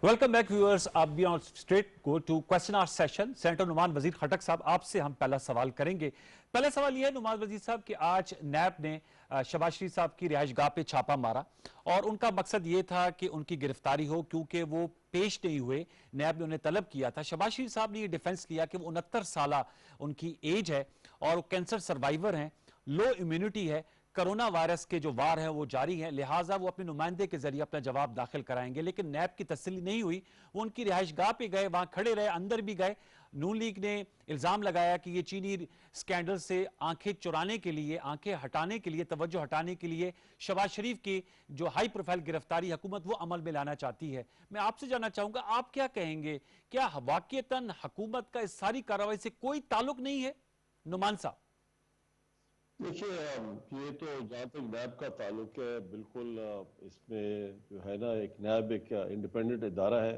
Welcome back viewers. आप be on straight go to question hour session. Senator Numan Wazir Khattak साहब, आपसे हम पहला सवाल करेंगे। पहला सवाल यह है नुमान वजीर साहब कि आज नैब ने शहबाज शरीफ साहब की रिहाइशगाह पे छापा मारा और उनका मकसद यह था कि उनकी गिरफ्तारी हो, क्योंकि वो पेश नहीं हुए। नैब ने उन्हें तलब किया था। शहबाज शरीफ साहब ने यह डिफेंस किया कि वो 69 साल उनकी एज है और वो कैंसर सर्वाइवर हैं, लो इम्यूनिटी है, कोरोना वायरस के जो वार है वो जारी है, लिहाजा वो अपने नुमाइंदे के जरिए अपना जवाब दाखिल कराएंगे। लेकिन नैब की तसल्ली नहीं हुई। वो उनकी रिहाइशगाह पे गए, वहां खड़े रहे, अंदर भी गए। नून लीग ने इल्जाम लगाया कि ये चीनी स्कैंडल से आंखें चुराने के लिए, आंखें हटाने के लिए, तवज्जो हटाने के लिए शहबाज शरीफ की जो हाई प्रोफाइल गिरफ्तारी हुकूमत वो अमल में लाना चाहती है। मैं आपसे जानना चाहूंगा, आप क्या कहेंगे, क्या वाकईतन हुकूमत का इस सारी कार्रवाई से कोई ताल्लुक नहीं है? नुमान साहब देखिए, ये तो जहाँ तक नैब का ताल्लुक है, बिल्कुल इसमें जो है ना, एक नैब एक इंडिपेंडेंट इदारा है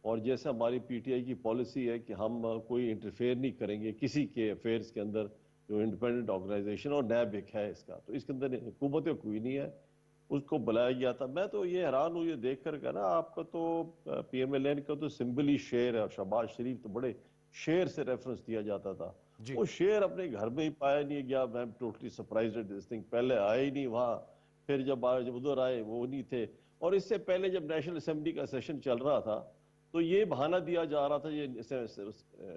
और जैसे हमारी पीटीआई की पॉलिसी है कि हम कोई इंटरफेयर नहीं करेंगे किसी के अफेयर्स के अंदर। जो इंडिपेंडेंट ऑर्गेनाइजेशन और नैब एक है इसका, तो इसके अंदर हुकूमत कोई नहीं है। उसको बुलाया गया था। मैं तो ये हैरान हूँ ये देख कर ना, आपका तो पीएमएलएन का तो सिंबल ही शेर है और शहबाज शरीफ तो बड़े शेर से रेफरेंस दिया जाता था। जी। वो शेर अपने घर में ही पाया नहीं गया। मैं totally surprised at this thing. पहले आए ही नहीं वहां, फिर जब उधर आए वो नहीं थे। और इससे पहले जब नेशनल असेंबली का सेशन चल रहा था तो ये बहाना दिया जा रहा था, ये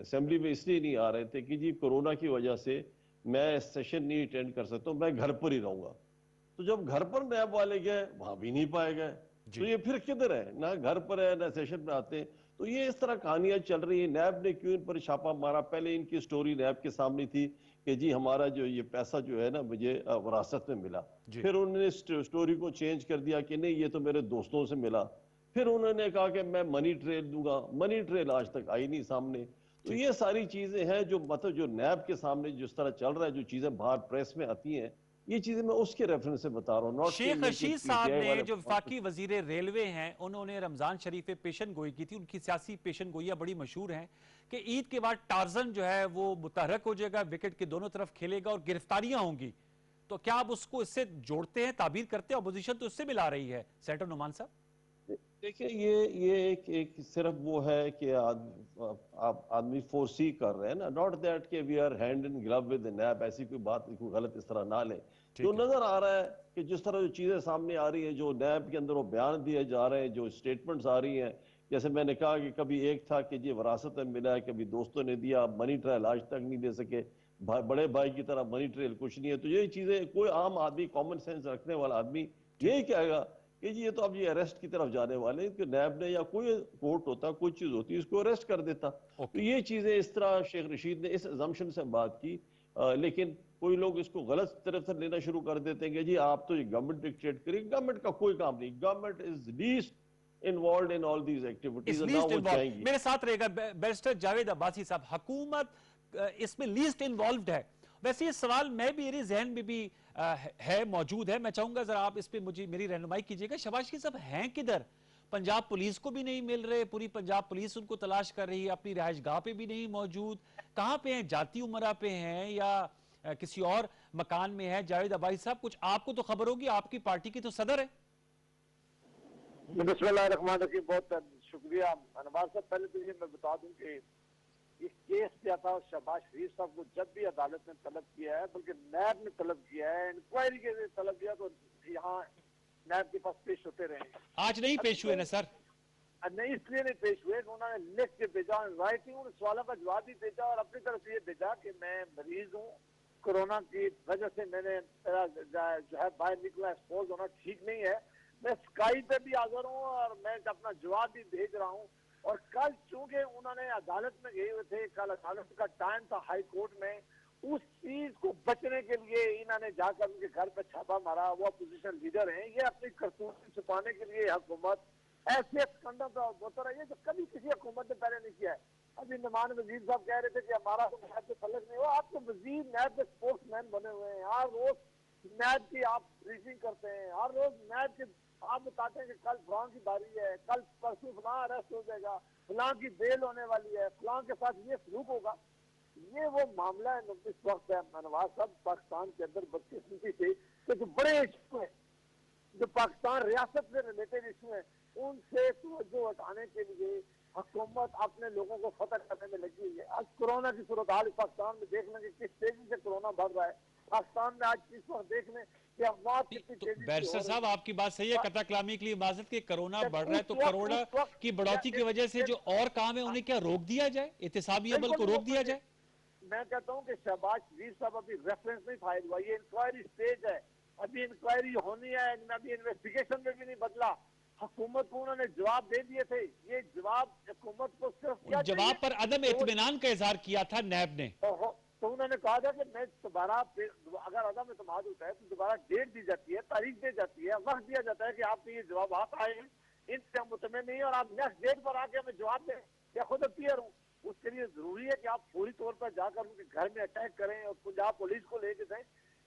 असेंबली में इसलिए नहीं आ रहे थे कि जी कोरोना की वजह से मैं सेशन नहीं अटेंड कर सकता हूं, मैं घर पर ही रहूंगा। तो जब घर पर नैब वाले गए वहां भी नहीं पाए गए। तो जी। ये फिर किधर है? ना घर पर है ना सेशन में आते हैं। तो ये इस तरह कहानियां चल रही है। नैब ने क्यों इन पर छापा मारा? पहले इनकी स्टोरी नैब के सामने थी कि जी हमारा जो ये पैसा जो है ना मुझे विरासत में मिला। जी। फिर उन्होंने स्टोरी को चेंज कर दिया कि नहीं ये तो मेरे दोस्तों से मिला। फिर उन्होंने कहा कि मैं मनी ट्रेल दूंगा। मनी ट्रेल आज तक आई नहीं सामने। तो ठीक। ये सारी चीजें हैं जो मतलब जो नैब के सामने जिस तरह चल रहा है, जो चीजें बाहर प्रेस में आती हैं, ये चीजें मैं उसके रेफरेंस से बता रहा हूँ, नॉट कि शेख लेके रशीद साहब पीटीआई ने, वाले। जो वफाकी वजीर रेलवे हैं, उन्होंने रमजान शरीफ पे पेशन गोई की थी। उनकी सियासी पेशन गोइयां बड़ी मशहूर हैं कि ईद के बाद टार्जन जो है वो मुतहरक हो जाएगा, विकेट के दोनों तरफ खेलेगा और गिरफ्तारियां होंगी। तो क्या आप उसको इससे जोड़ते हैं, ताबीर करते हैं? अपोजिशन तो इससे मिला रही है। सेनेटर नुमान साहब देखिए, ये एक सिर्फ वो है कि आप आदमी फोर्सी कर रहे हैं ना, नॉट दैट कि we are hand in glove with NAB. ऐसी कोई बात कोई गलत इस तरह ना ले। जो ठीक है। नजर आ रहा है कि जिस तरह जो चीजें सामने आ रही हैं, जो नैब के अंदर वो बयान दिए जा रहे हैं, जो स्टेटमेंट्स आ रही हैं, जैसे मैंने कहा कि कभी एक था कि ये विरासत में मिला है, कभी दोस्तों ने दिया, मनी ट्रायल आज तक नहीं दे सके, बड़े भाई की तरह मनी ट्रेल कुछ नहीं है। तो ये चीजें कोई आम आदमी, कॉमन सेंस रखने वाला आदमी ठीक। यही कहेगा कि जी ये तो अब ये अरेस्ट की तरफ जाने वाले हैं, कि नैब ने या कोई कोर्ट होता, कोई चीज होती, इसको अरेस्ट कर देता। तो ओके। ये चीजें इस तरह शेख रशीद ने इस अजम्पशन से बात की। लेकिन कोई लोग इसको गलत तरफ से लेना शुरू कर देते हैं कि जी आप तो ये गवर्नमेंट डिक्टेट करेगी। गवर्नमेंट का कोई काम नहीं। Government is least involve in all these activities इस और ना लीस्ट वो इन्वॉल्व चाहेंगी। मेरे साथ रहेगा बैरिस्टर जावेद अब्बासी साहब। हुकूमत इसमें लीस्ट इन्वॉल्व है। वैसे ये सवाल मैं भी, मेरे जहन में भी है, मौजूद है। मैं चाहूंगा जरा आप इस पे मुझे मेरी रहनुमाई कीजिएगा। शहबाज शरीफ साहब हैं किधर? पंजाब पुलिस को भी नहीं मिल रहे, पूरी पंजाब पुलिस उनको तलाश कर रही है, अपनी रिहाइशगाह पे भी नहीं मौजूद। कहां पे हैं? जाती उमरा पे हैं या किसी और मकान में है? जावेद अब्बासी साहब, कुछ आपको तो खबर होगी, आपकी पार्टी की तो सदर है। बिस्मिल्लाहिर्रहमानिर्रहीम। बहुत शुक्रिया अनवार साहब। पहले तो ये मैं बता दूं कि इस केस क्या था, शहबाज शरीफ साहब को जब भी अदालत ने तलब किया है, बल्कि नैब ने तलब किया है, इंक्वायरी के लिए तलब किया, तो यहाँ नैब के पास पेश होते रहे। आज नहीं पेश हुए ना सर? नहीं, इसलिए नहीं पेश हुए कि उन्होंने लिख के भेजा, राइटिंग उन सवालों का जवाब भी भेजा और अपनी तरफ से ये भेजा कि मैं मरीज हूँ, कोरोना की वजह से मैंने मेरा जो है बाहर निकला, एक्सपोज होना ठीक नहीं है। मैं स्काई पे भी हाजिर हूँ और मैं अपना जवाब भी भेज रहा हूँ। और कल चूंकि उन्होंने अदालत में गए हुए थे, कल अदालत का टाइम था हाई कोर्ट में, उस चीज को बचने के लिए इन्होंने जाकर उनके घर पर छापा मारा। वो अपोजिशन लीडर हैं, ये अपनी करतूत छुपाने के लिए हुकूमत ऐसे स्कंदर तो होता रही है जो कभी किसी हुकूमत ने पहले नहीं किया है। अभी नुमान वजीर साहब कह रहे थे कि हमारा तो नैब से तलक नहीं हुआ। आप तो वजीर नैब के स्पोक्समैन बने हुए हैं, हर रोज नैब की आप ब्रीफिंग करते हैं, हर रोज नैब के आप बताते हैं कि कल फलां की बारी है, कल परसों फलां अरेस्ट हो जाएगा, फलां की बेल होने वाली है, फलां के साथ ये सलूक होगा। ये वो मामला है इस वक्त है नवाज साहब, पाकिस्तान के अंदर बदकिस्मती से कि जो बड़े इशू है, जो पाकिस्तान रियासत से रिलेटेड इशू है, उनसे तवज्जो हटाने के लिए हुकूमत अपने लोगों को फतह करने में लगी हुई है। आज कोरोना की सूरत हाल पाकिस्तान में देख लें कि किस तेजी से कोरोना बढ़ रहा है। पाकिस्तान में आज इस वक्त देख लें कि अमवात कितनी तो तेजी से बैरिस्टर हो रही साहब आपकी बात सही है, कतरा कलामी के लिए इजाजत के कोरोना है। बढ़ रहा है तो कोरोना उस वक्त की बढ़ोतरी की वजह से जो और काम है उन्हें क्या रोक दिया जाए, एहतिसाबी अमल को रोक दिया जाए? मैं कहता हूँ कि शहबाज शरीफ साहब अभी रेफरेंस नहीं फाइल हुआ, ये इंक्वायरी स्टेज है, अभी इंक्वायरी होनी है, अभी इन्वेस्टिगेशन में भी नहीं बदला। हुकूमत को उन्होंने जवाब दे दिए थे, ये जवाब हुकूमत को सिर्फ क्या जवाब पर अदम चाहिए? इत्मीनान का इजहार किया था नैब ने। तो उन्होंने कहा था कि मैं दोबारा अगर अदम इत्मीनान होता है तो दोबारा डेट दी जाती है, तारीख दी जाती है, वक्त दिया जाता है कि आपके ये जवाब आप आए हैं, इनसे हम मुतमिन नहीं है और आप नेक्स्ट डेट पर आके हमें जवाब दें। क्या खुद अपीयर हूँ, उसके लिए जरूरी है कि आप पूरी तौर पर जाकर उनके घर में अटैक करें और पंजाब पुलिस को लेके जाएं।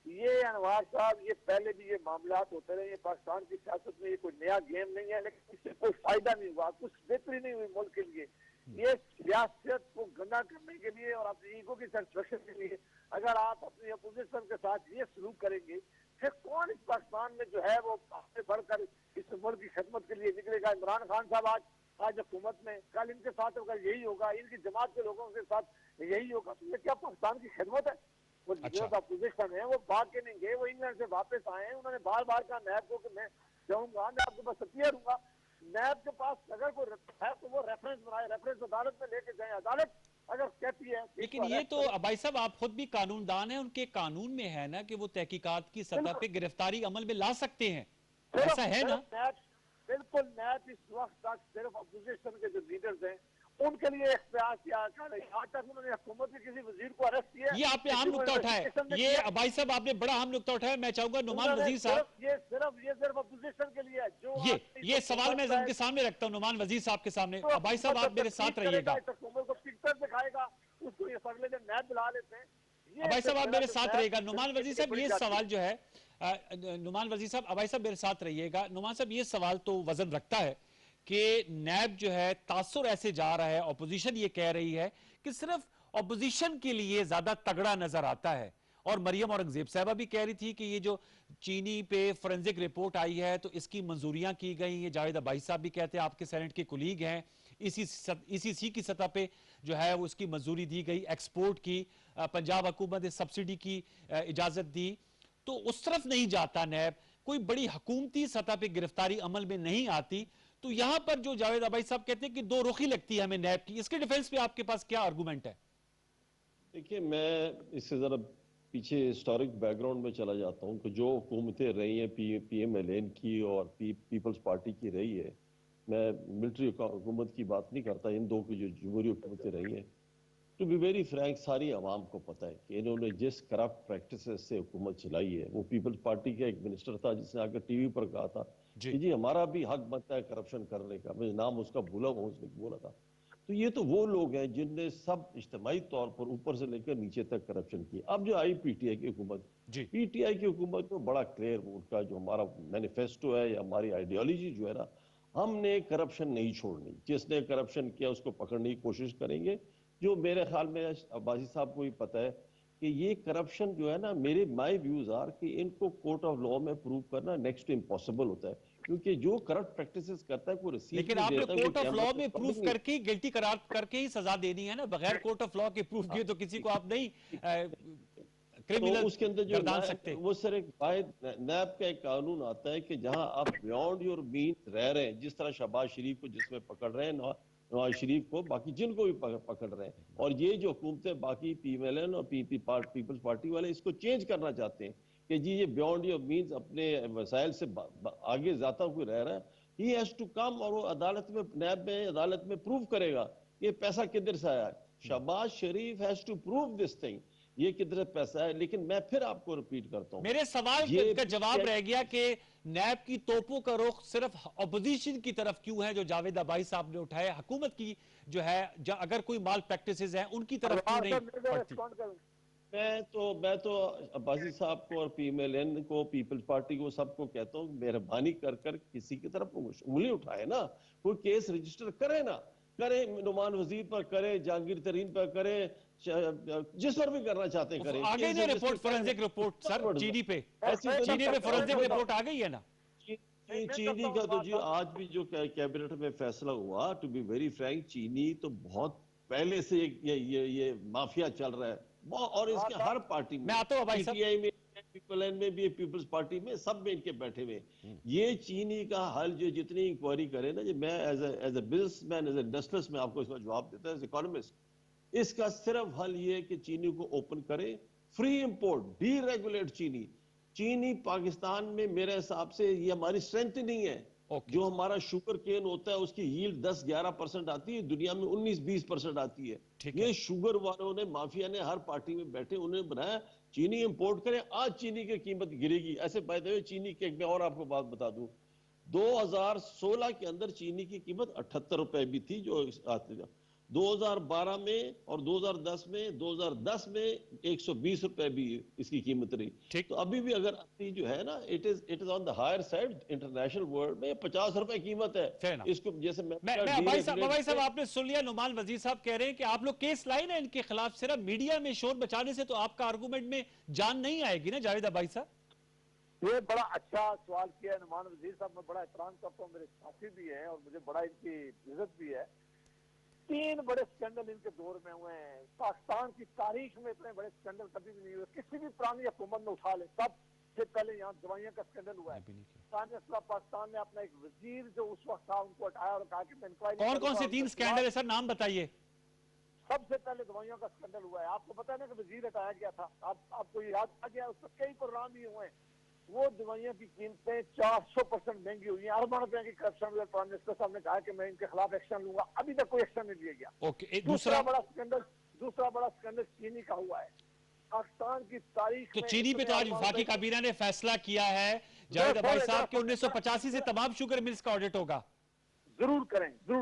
ये अनवार साहब, ये पहले भी ये मामलात होते रहे, ये पाकिस्तान की सियासत में ये कोई नया गेम नहीं है, लेकिन इससे कोई फायदा नहीं हुआ, कुछ बेहतरी नहीं हुई मुल्क के लिए। ये सियासत को गंदा करने के लिए और अपनी ईगो की सेटिस्फेक्शन के लिए अगर आप अपनी अपोजिशन के साथ ये सलूक करेंगे, फिर कौन इस पाकिस्तान में जो है वो आगे बढ़कर इस मुल्क की खिदमत के लिए निकलेगा? इमरान खान साहब आज हुकूमत में, कल इनके साथ अगर यही होगा, इनकी जमात के लोगों के साथ यही होगा, तो ये क्या पाकिस्तान की खिदमत है? वो जो अपोजिशन है वो भाग के नहीं गए, वो इंग्लैंड से वापस आए हैं, उन्होंने बार बार कहा नैब को कि मैं जाऊंगा, मैं आपके पास सत्या दूंगा। नैब के पास अगर कोई है तो वो रेफरेंस बनाए, रेफरेंस अदालत में लेके जाए, अदालत अगर कहती है। लेकिन ये तो भाई साहब आप खुद भी कानूनदान हैं, उनके कानून में है ना कि वो तहकीकात की सतह पे गिरफ्तारी अमल में ला सकते हैं, ऐसा है ना? बिल्कुल नैब इस वक्त तक सिर्फ अपोजिशन के जो लीडर्स हैं उनके लिए प्रयास किया कर रही है। आज तक उन्होंने हुकूमत के किसी वजीर को अरेस्ट किया। ये आपने आम नुकता उठाया, ये भाई साहब आपने बड़ा आम नुकता उठाया। मैं चाहूंगा नुमान वजीर साहब, ये सिर्फ अपोजिशन के लिए है। जो ये सवाल मैं उनके सामने रखता हूँ, नुमान वजीर साहब के सामने। भाई साहब आप मेरे साथ रहिएगा, हुकूमत को पिक्चर दिखाएगा, उसको ये अगले दिन नैब बुला लेते हैं। भाई साहब आप मेरे साथ रहिएगा। नुमान वजीर साहब ये सवाल जो है, नुमान वजीर साहब, भाई साहब मेरे साथ रहिएगा। नुमान साहब ये सवाल तो वजन रखता है कि नैब जो है तासुर ऐसे जा रहा है, ऑपोजिशन ये कह रही है कि सिर्फ ऑपोजिशन के लिए ज्यादा तगड़ा नजर आता है। और मरियम औरंगजेब साहबा भी कह रही थी कि ये जो चीनी पे फोरेंसिक रिपोर्ट आई है तो इसकी मंजूरियां की गई। ये जावेद अब्बासी साहब भी कहते हैं, आपके सेनेट के कुलीग हैं, इसी की सतह पे जो है वो इसकी मंजूरी दी गई, एक्सपोर्ट की, पंजाब हुकूमत ने सब्सिडी की इजाजत दी। तो उस तरफ नहीं जाता नैब, कोई बड़ी हुकूमती सतह पे गिरफ्तारी अमल में नहीं आती। तो यहां पर जो जावेद अब्बासी साहब कहते हैं कि दो रुखी लगती है हमें नैब की, इसके डिफेंस पे आपके पास क्या आर्गूमेंट है? देखिए, मैं इससे जरा पीछे हिस्टोरिक बैकग्राउंड में चला जाता हूं कि जो हुकूमतें रही हैं PMLN की और पीपल्स पार्टी की रही है, मैं मिलिट्री हुकूमत की बात नहीं करता, इन दो की जो जमहूरी हुकूमतें रही हैं, टू बी वेरी फ्रैंक सारी आवाम को पता है कि इन्होंने जिस करप्ट प्रैक्टिस से हुकूमत चलाई है। वो पीपल्स पार्टी का एक मिनिस्टर था जिसने आकर टीवी पर कहा था कि जी हमारा भी हक बनता है करप्शन करने का, मैं नाम उसका भूला हुआ, उसने बोला था। तो ये तो वो लोग हैं जिनने सब इज्तिमाई तौर पर ऊपर से लेकर नीचे तक करप्शन किया। अब जो आई PTI की हुकूमत, PTI की हुकूमत तो बड़ा क्लियर, उनका जो हमारा मैनिफेस्टो है या हमारी आइडियोलॉजी जो है ना, हमने करप्शन नहीं छोड़नी, जिसने करप्शन किया उसको पकड़ने की कोशिश करेंगे। जो मेरे ख्याल में अब्बासी साहब को भी पता है कि ये करप्शन जो है ना, मेरे माय व्यूज आर कि इनको कोर्ट ऑफ लॉ में प्रूव करना नेक्स्ट टू इम्पॉसिबल होता है, क्योंकि जो करप्ट प्रैक्टिसेस करता है वो रिसीव, लेकिन आपने कोर्ट ऑफ लॉ में प्रूफ करके गिल्टी करार करके ही सजा देनी है ना, बगैर कोर्ट ऑफ लॉ के प्रूफ किए तो किसी को आप नहीं क्रिमिनल तो उसके अंदर जो डाल सकते। वो सर एक नैब का एक कानून आता है कि जहां आप बियॉन्ड योर मीन्स रह रहे हैं, जिस तरह शहबाज शरीफ को जिसमें पकड़ रहे हैं, नवाज शरीफ को, बाकी जिनको भी पकड़ रहे हैं, और ये जो हुकूमतें बाकी PMLN और पीपल्स पार्टी वाले इसको चेंज करना चाहते हैं कि जी ये बियॉन्ड योर मीन्स अपने वसाइल से आगे जाता हुआ रह रहा है, ही हैज टू कम, और वो अदालत में, नैब में, अदालत में प्रूव करेगा ये पैसा किधर से आया है। Shahbaz Sharif has to prove this thing, ये किधर पैसा है। लेकिन मैं फिर आपको रिपीट करता हूं, मेरे सवाल का जवाब रह गया कि नैब की तोपों का रुख सिर्फ अपोजिशन की तरफ क्यों है, जो जावेद अब्बासी साहब ने उठाया, हुकूमत की जो है अगर कोई माल प्रैक्टिसेस हैं उनकी तरफ क्यों नहीं पड़ती? मैं तो अब्बासी साहब को और PMLN को, पीपल्स पार्टी को, सबको कहता हूँ मेहरबानी कर किसी की तरफ उंगली उठाए ना, कोई केस रजिस्टर करे ना, करे नुमान वजीर पर करे, जहांगीर तरीन पर करे, जिस पर भी करना चाहते हैं करें। आ गई ना रिपोर्ट, फोरेंसिक रिपोर्ट सर, चीनी पे फोरेंसिक रिपोर्ट आ गई है ना। मैं चीनी करता हूँ का तो बात जी साहब। आज भी जो कैबिनेट में फैसला हुआ, टू बी वेरी फ्रैंक, चीनी तो बहुत पहले से ये माफिया चल रहा है और हाँ इसके हर साहब, पार्टी मैं में, आता हूं भाई साहब। पीटीआई में, पीपल में भी, पीपल्स पार्टी में, सब में इनके बैठे हुए ये चीनी का हल जो जितनी इंक्वायरी करे ना, जो मैं as a businessman, as a industrialist, मैं आपको इसका जवाब देता हूं एज इकोनॉमिस्ट, इसका सिर्फ हल ये है कि चीनी को ओपन करें, फ्री इंपोर्ट, डीरेगुलेट चीनी। चीनी पाकिस्तान में मेरे हिसाब से ये हमारी स्ट्रेंथ नहीं है। ओके, जो हमारा शुगर केन होता है उसकी यील्ड 10-11% आती है, दुनिया में 19-20% आती है। ठीक ये है। शुगर वालों ने, माफिया ने, हर पार्टी में बैठे उन्होंने बनाया चीनी इंपोर्ट करें। आज चीनी की कीमत गिरेगी। ऐसे बाय द वे चीनी के, मैं और आपको बात बता दूं, 2016 के अंदर चीनी की कीमत 78 रुपए भी थी, जो 2012 में और 2010 में, 2010 में 120 रुपए भी इसकी कीमत रही। ठीक। तो अभी भी अगर अपनी जो है ना, it is on the higher side international world में, 50 रुपए कीमत है Fair enough। इसको। जैसे मैं भाई साहब आपने सुन लिया, नुमान वजीर साहब कह रहे हैं कि आप लोग केस लाई ना इनके खिलाफ, सिर्फ मीडिया में शोर बचाने से तो आपका आर्गुमेंट में जान नहीं आएगी ना जावेद भाई साहब। ये बड़ा अच्छा सवाल किया है नुमान वजीर साहब, मैं बड़ा एहतराम करता हूँ, मेरे साथी भी हैं और मुझे बड़ा इनकी इज्जत भी है। 3 बड़े स्कैंडल इनके दौर में हुए हैं। पाकिस्तान की तारीख में इतने बड़े स्कैंडल कभी भी नहीं हुए, किसी भी पुरानी हुकूमत में उठा ले। सबसे पहले यहाँ दवाइयों का स्कैंडल हुआ है। प्राइम मिनिस्टर पाकिस्तान ने अपना एक वजीर जो उस वक्त था उनको हटाया और कहा कि मैं इंक्वायरी। कौन कौन से 3 स्कैंडल है सर, नाम बताइए। सबसे पहले दवाइयों का स्कैंडल हुआ है। आपको पता है ना कि वजीर हटाया गया था, आपको याद आ गया, उस पर कई प्रोग्राम भी हुए हैं। वो दवाइयों की कीमतें 400% महंगी हुई हैं। अरबों रुपए की करप्शन हुई। प्राइम मिनिस्टर साहब ने कहा कि मैं इनके खिलाफ एक्शन लूंगा, अभी तक कोई एक्शन नहीं लिया गया। ओके, दूसरा बड़ा स्कैंडल चीनी का हुआ है। पाकिस्तान की तारीख तो में चीनी पे तो आज वफाकी काबीना ने फैसला किया है जावेद भाई साहब के 1985 से तमाम शुगर मिल्स का ऑडिट होगा। जरूर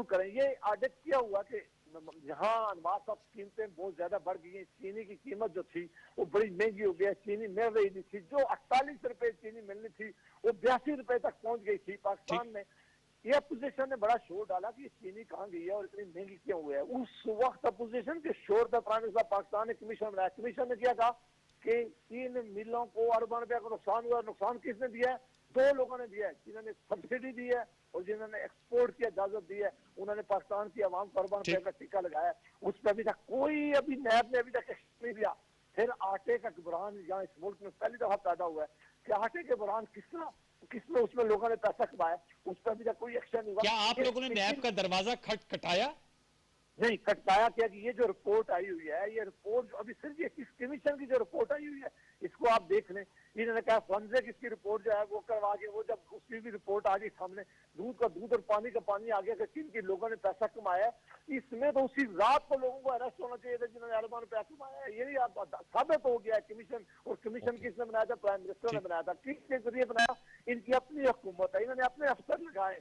करें। ये ऑडिट किया हुआ कि जहाँ अनवाज साहब कीमतें बहुत ज्यादा बढ़ गई हैं। चीनी की कीमत जो थी वो बड़ी महंगी हो गई। चीनी मिल रही नहीं थी, जो 48 रुपए चीनी मिलनी थी वो 82 रुपए तक पहुंच गई थी। पाकिस्तान में ये अपोजिशन ने बड़ा शोर डाला कि चीनी कहाँ गई है और इतनी महंगी क्यों हुई है। उस वक्त अपोजिशन के शोर था, प्राइम मिनिस्टर पाकिस्तान ने कमीशन बनाया। कमीशन ने क्या कहा कि 3 मिलों को अरबों रुपया का नुकसान हुआ। नुकसान किसने दिया है? 2 लोगों ने दिया है, जिन्होंने सब्सिडी दी है और जिन्होंने एक्सपोर्ट की इजाजत दी है। उन्होंने पाकिस्तान की आवाम को अरबों रुपए का टीका लगाया। उस पर अभी तक कोई, अभी नैब ने अभी तक एक्शन नहीं दिया। फिर आटे का बुरहान यहाँ इस मुल्क में पहली दफा पैदा हुआ है कि आटे के बुरहान किसने उसमें लोगों ने पैसा कमाया, उस पर अभी तक कोई एक्शन नहीं हुआ। क्या आप लोगों ने नैब का दरवाजा खटखटाया? नहीं खटकाया क्या कि ये जो रिपोर्ट आई हुई है, ये रिपोर्ट अभी सिर्फ ये किस कमीशन की जो रिपोर्ट आई हुई है इसको आप देख लें। इन्होंने कहा फंजे किसकी रिपोर्ट जो है वो करवा के, वो जब उसकी भी रिपोर्ट आ गई सामने, दूध का दूध और पानी का पानी आ गया कि किन किन लोगों ने पैसा कमाया है। इसमें तो उसी रात को लोगों को अरेस्ट होना चाहिए था जिन्होंने अरबों रुपया कमाया है। यही आप साबित हो गया है कमीशन। और कमीशन किसने बनाया था? प्राइम मिनिस्टर ने बनाया था। किसके जरिए बनाया? इनकी अपनी हुकूमत है, इन्होंने अपने अफसर लगाए।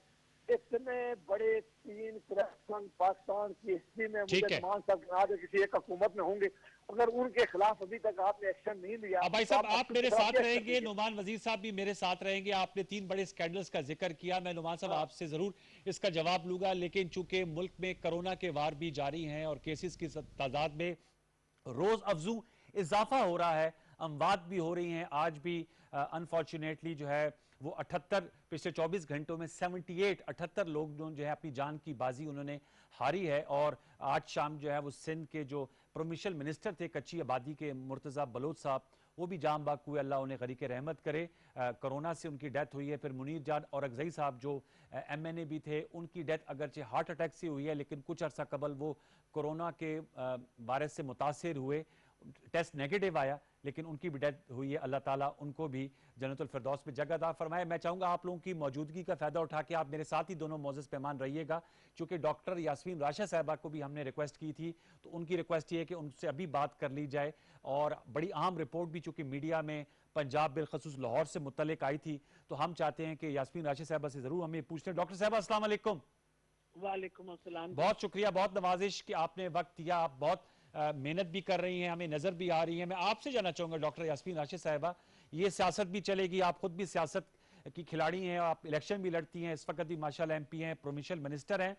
इतने बड़े 3 करप्शन पाकिस्तान की हिस्ट्री में मुझे मान सकता है किसी एक हुकूमत में होंगे। अगर उनके खिलाफ अभी तक आपने एक्शन नहीं लिया। अब भाई साहब आप मेरे साथ रहेंगे, नुमान वजीर साहब भी मेरे साथ रहेंगे। आपने 3 बड़े स्कैंडल्स का जिक्र किया, मैं नुमान साहब आपसे जरूर इसका जवाब लूंगा, लेकिन चूंकि मुल्क में कोरोना के वार भी जारी हैं और केसेस की तादाद में रोज अफजू इजाफा हो रहा है, अमवात भी हो रही हैं। आज भी अनफॉर्चुनेटली जो है वो 78 पिछले 24 घंटों में 78 लोग जो है अपनी जान की बाजी उन्होंने हारी है। और आज शाम जो है वो सिंध के जो प्रोविंशियल मिनिस्टर थे कच्ची आबादी के, मुर्तजा बलोच साहब, वो भी जाम बाग हुए, अल्लाह उन्हें गरीक रहमत करे। कोरोना से उनकी डेथ हुई है। फिर मुनीर जान और अगजई साहब जो MNA भी थे, उनकी डेथ अगरचे हार्ट अटैक से हुई है, लेकिन कुछ अर्सा कबल वो कोरोना के वायरस से मुतासिर हुए, टेस्ट नेगेटिव आया, लेकिन उनकी भी डेथ हुई है। अल्लाह ताला उनको भी जन्नतुल फिरदौस में जगह अता फरमाए। मैं चाहूंगा आप लोगों की मौजूदगी का फायदा उठा के आप मेरे साथ ही दोनों मोअज़्ज़ज़ मेहमान रहिएगा, क्योंकि डॉक्टर यास्मीन राशा साहबा को भी हमने रिक्वेस्ट की थी, तो उनकी रिक्वेस्ट ये है कि उनसे अभी बात कर ली जाए। और बड़ी अहम रिपोर्ट भी चूंकि मीडिया में पंजाब बिलखसूस लाहौर से मुतल्लिक आई थी, तो हम चाहते हैं कि यास्मीन राशा साहबा से जरूर हमें पूछते हैं। डॉक्टर साहबा अस्सलाम वालेकुम। वालेकुम अस्सलाम। बहुत शुक्रिया, बहुत नवाजिश कि आपने वक्त दिया। आप बहुत मेहनत भी कर रही हैं, हमें नजर भी आ रही है। मैं आपसे जानना चाहूंगा डॉक्टर यास्मीन राशिद साहिबा, ये सियासत भी चलेगी, आप खुद भी सियासत की खिलाड़ी हैं, आप इलेक्शन भी लड़ती हैं, इस वक्त भी माशाल्लाह MP हैं, प्रोविंशियल मिनिस्टर हैं।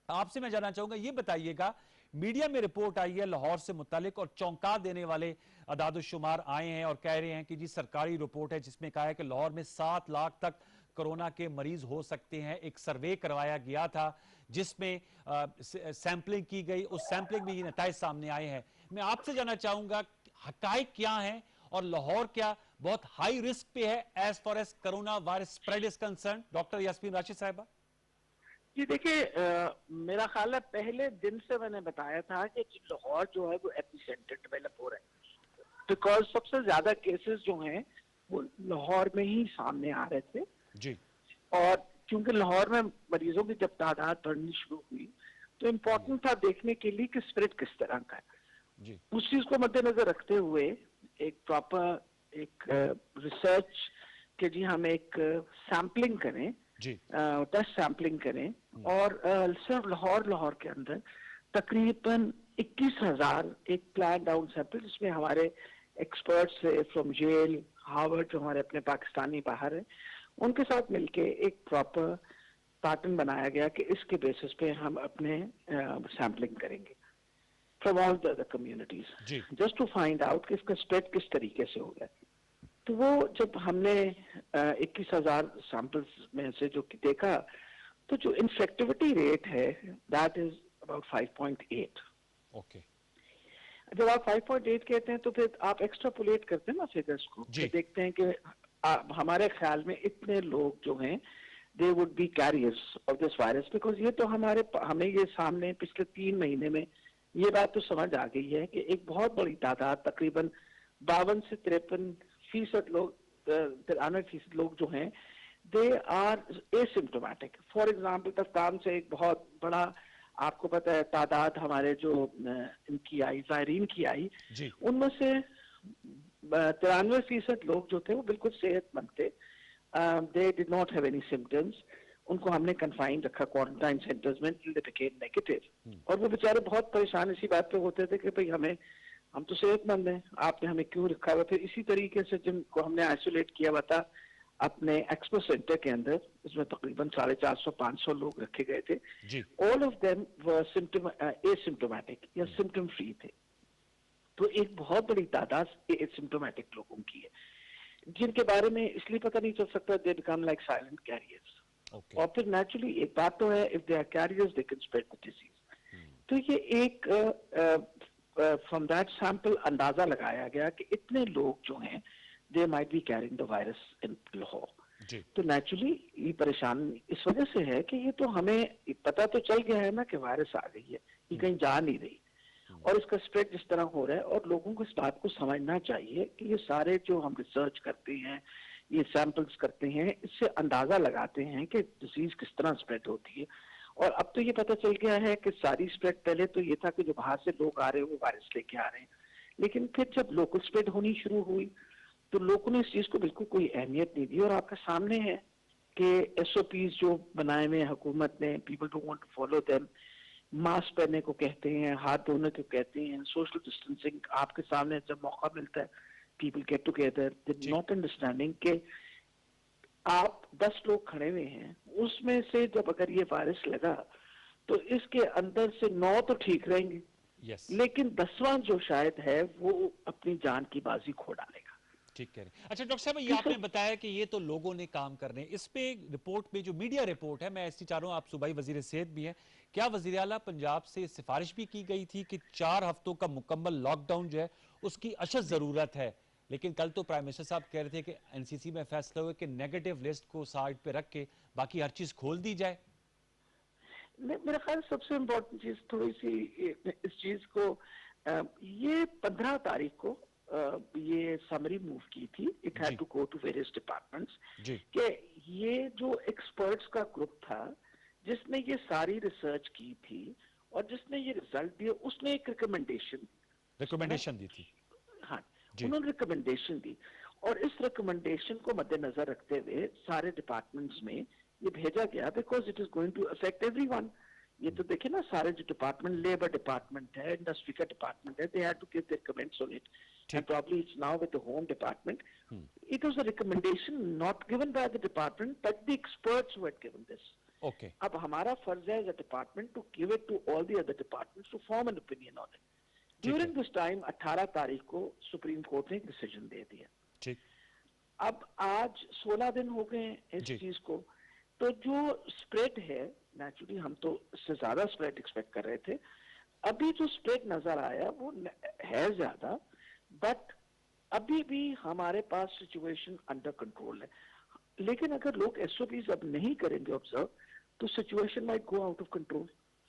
आपसे मैं जानना चाहूंगा, ये बताइएगा, मीडिया में रिपोर्ट आई है लाहौर से मुतालिक और चौंका देने वाले अदाद शुमार आए हैं और कह रहे हैं कि जी सरकारी रिपोर्ट है जिसमें कहा है कि लाहौर में 7 लाख तक कोरोना के मरीज हो सकते हैं। एक सर्वे करवाया गया था जिसमें सैंपलिंग की गई, उस सैंपलिंग में ये नतीजे सामने आए हैं। मैं आपसे जानना चाहूंगा हकायक क्या है और लाहौर क्या बहुत हाई रिस्क पे है as far as corona virus spread is concern? Doctor Yasmeen Rashid साहिबा। जी देखिए, मेरा ख्याल है पहले दिन से मैंने बताया था कि लाहौर जो है वो एपिसेंटर डेवलप हो रहा है, बिकॉज सबसे ज्यादा केसेस जो हैं वो लाहौर में ही सामने आ रहे थे। जी और क्योंकि लाहौर में मरीजों की जब तादाद बढ़नी शुरू हुई तो इम्पोर्टेंट था देखने के लिए कि स्प्रेड किस तरह का है। जी उस चीज को मद्देनजर रखते हुए एक प्रॉपर एक रिसर्च के जी हम एक सैम्पलिंग करें, जी 10 सैम्पलिंग करें और सिर्फ लाहौर के अंदर तकरीबन 21,000 एक प्लान डाउन सैंपल, जिसमें हमारे एक्सपर्ट्स से फ्रॉम जेल, हार्वर्ड जो हमारे अपने पाकिस्तानी बाहर है, उनके साथ मिलके एक प्रॉपर पैटर्न बनाया गया कि इसके बेसिस पे हम अपने सैम्पलिंग करेंगे फ्रॉम ऑल द कम्युनिटीज, जी जस्ट टू फाइंड आउट कि इसका स्प्रेड किस तरीके से हो गया। तो वो जब हमने 21,000 सैंपल्स में से जो देखा, तो जो इन्फेक्टिविटी रेट है दैट इज अबाउट 5.8। ओके जब आप 5.8 कहते हैं तो फिर आप एक्स्ट्रापोलेट करते हैं ना फिगर्स को, जी। तो देखते हैं कि हमारे ख्याल में इतने लोग जो हैं they would be carriers of this virus, because ये तो हमें ये सामने पिछले 3 महीने में ये बात तो समझ आ गई है कि एक बहुत बड़ी तादाद, तकरीबन 52 से 53% लोग, 93% लोग जो हैं they are asymptomatic. For example Taftan से एक बहुत बड़ा, आपको पता है तादाद हमारे जो इनकी आई, जायरीन की आई, जी उनमें से 93% लोग जो थे वो बिल्कुल सेहतमंद थे, they did not have any symptoms. उनको हमने कन्फाइन रखा क्वारंटाइन सेंटर्स में, दे बिकेम नेगेटिव। और वो बेचारे बहुत परेशान इसी बात पे होते थे कि भाई हम तो सेहतमंद हैं, आपने हमें क्यों रखा हुआ। फिर इसी तरीके से जिनको हमने आइसोलेट किया हुआ था अपने एक्सपो सेंटर के अंदर, इसमें तकरीबन 450-500 लोग रखे गए थे, जी all of them were asymptomatic या सिम्टम फ्री थे। तो एक बहुत बड़ी तादाद एसिम्प्टोमेटिक लोगों की है जिनके बारे में इसलिए पता नहीं चल सकता, they become like silent carriers. Okay और फिर नेचुरली एक बात तो है, if they are carriers they can spread the disease. तो ये एक फ्रॉम दैट सैंपल अंदाजा लगाया गया कि इतने लोग जो हैं they might be carrying the virus in Lahore. जी तो नेचुरली ये परेशानी इस वजह से है कि ये तो हमें पता तो चल गया है ना कि वायरस आ गई है, ये कहीं जा नहीं रही और इसका स्प्रेड जिस तरह हो रहा है, और लोगों को इस बात को समझना चाहिए कि ये सारे जो हम रिसर्च करते हैं, ये सैंपल्स करते हैं, इससे अंदाजा लगाते हैं कि डिजीज किस तरह स्प्रेड होती है। और अब तो ये पता चल गया है कि सारी स्प्रेड, पहले तो ये था कि जो बाहर से लोग आ रहे हैं वो वायरस लेके आ रहे हैं, लेकिन फिर जब लोकल स्प्रेड होनी शुरू हुई तो लोगों ने इस चीज को बिल्कुल कोई अहमियत नहीं दी। और आपके सामने है कि SOPs जो बनाए हुए हैं हुकूमत ने, people don't want to follow them, mask पहनने को कहते हैं, हाथ धोने को कहते हैं, सोशल डिस्टेंसिंग आपके सामने जब मौका मिलता है people get together, they not understanding कि आप 10 लोग खड़े हुए हैं, उसमें से जब अगर ये वायरस लगा तो इसके अंदर से 9 तो ठीक रहेंगे, यस लेकिन 10वां जो शायद है वो अपनी जान की बाजी खो डालेगा। ठीक कह रहे हैं। अच्छा डॉक्टर साहब, ये आपने बताया कि ये तो लोगों ने काम करने, इस पे रिपोर्ट में जो मीडिया रिपोर्ट है, मैं ऐसी चाह रहा हूं, आप सूबाई वजीर सेहत भी हैं, क्या वजीर आला पंजाब से सिफारिश भी की गई थी कि 4 हफ्तों का मुकम्मल लॉकडाउन जो है उसकी अशद जरूरत है? लेकिन कल तो प्राइम मिनिस्टर साहब कह रहे थे कि NCC में फैसला हुआ कि नेगेटिव लिस्ट को साइड पे रख के बाकी हर चीज खोल दी जाए। मेरा ख्याल सबसे इम्पोर्टेंट चीज थोड़ी सी इस चीज को, ये 15 तारीख को ये समरी मूव की थी, it had to go to various departments, जी कि ये जो एक्सपर्ट्स का ग्रुप था जिसने ये सारी रिसर्च की थी और जिसने ये रिजल्ट दिया, उसने एक रिकमेंडेशन दी थी। हाँ जी उन्होंने रिकमेंडेशन दी, और इस रिकमेंडेशन को मद्देनजर रखते हुए सारे डिपार्टमेंट्स में ये भेजा गया, because it is going to affect everyone. ये तो देखिए ना, सारे जो डिपार्टमेंट, लेबर डिपार्टमेंट है, इंडस्ट्री का डिपार्टमेंट है, they had to give their comments on it, and probably it's now with the home department. It was a recommendation not given by the department but the experts who had given this. Okay अब हमारा फर्ज है as a department to give it to all the other departments to form an opinion on it. During this time 18 तारीख को supreme court ने एक decision दे दिया। ठीक अब आज 16 दिन हो गए हैं इस जी। चीज को, तो जो स्प्रेड है, नेचुरली हम तो इससे ज्यादा स्प्रेड एक्सपेक्ट कर रहे थे, अभी जो स्प्रेड नजर आया वो है ज्यादा, बट अभी भी हमारे पास सिचुएशन अंडर कंट्रोल है। लेकिन अगर लोग एसओपीज अब नहीं करेंगे ऑब्जर्व, तो situation might go out of control.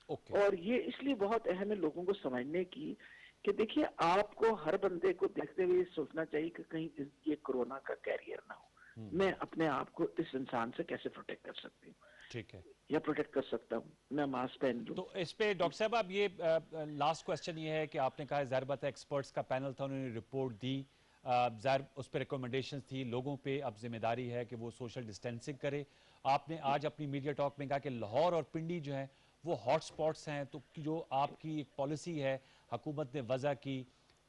Okay. और ये इसलिए बहुत अहम है लोगों को समझने की कि देखिए, आपको हर बंदे को देखते हुए सोचना चाहिए कि कहीं ये कोरोना का कैरियर ना हो। मैं अपने आप को इस इंसान से कैसे प्रोटेक्ट कर सकती हूँ, ठीक है। या प्रोटेक्ट कर सकता हूँ, मैं मास्क पहन लूं। तो इस पे डॉक्टर साहब, आप ये लास्ट क्वेश्चन ये है कि आपने कहा ज़ाहिर बात है एक्सपर्ट्स का पैनल था, उन्होंने रिपोर्ट दी, ज़ाहिर उस पर रिकमेंडेशंस थी, लोगों पे अब जिम्मेदारी है कि वो सोशल डिस्टेंसिंग करे। आपने आज अपनी मीडिया टॉक में कहा कि लाहौर और पिंडी जो हैं वो हॉटस्पॉट्स हैं, तो जो आपकी एक पॉलिसी है हुकूमत ने वजह की,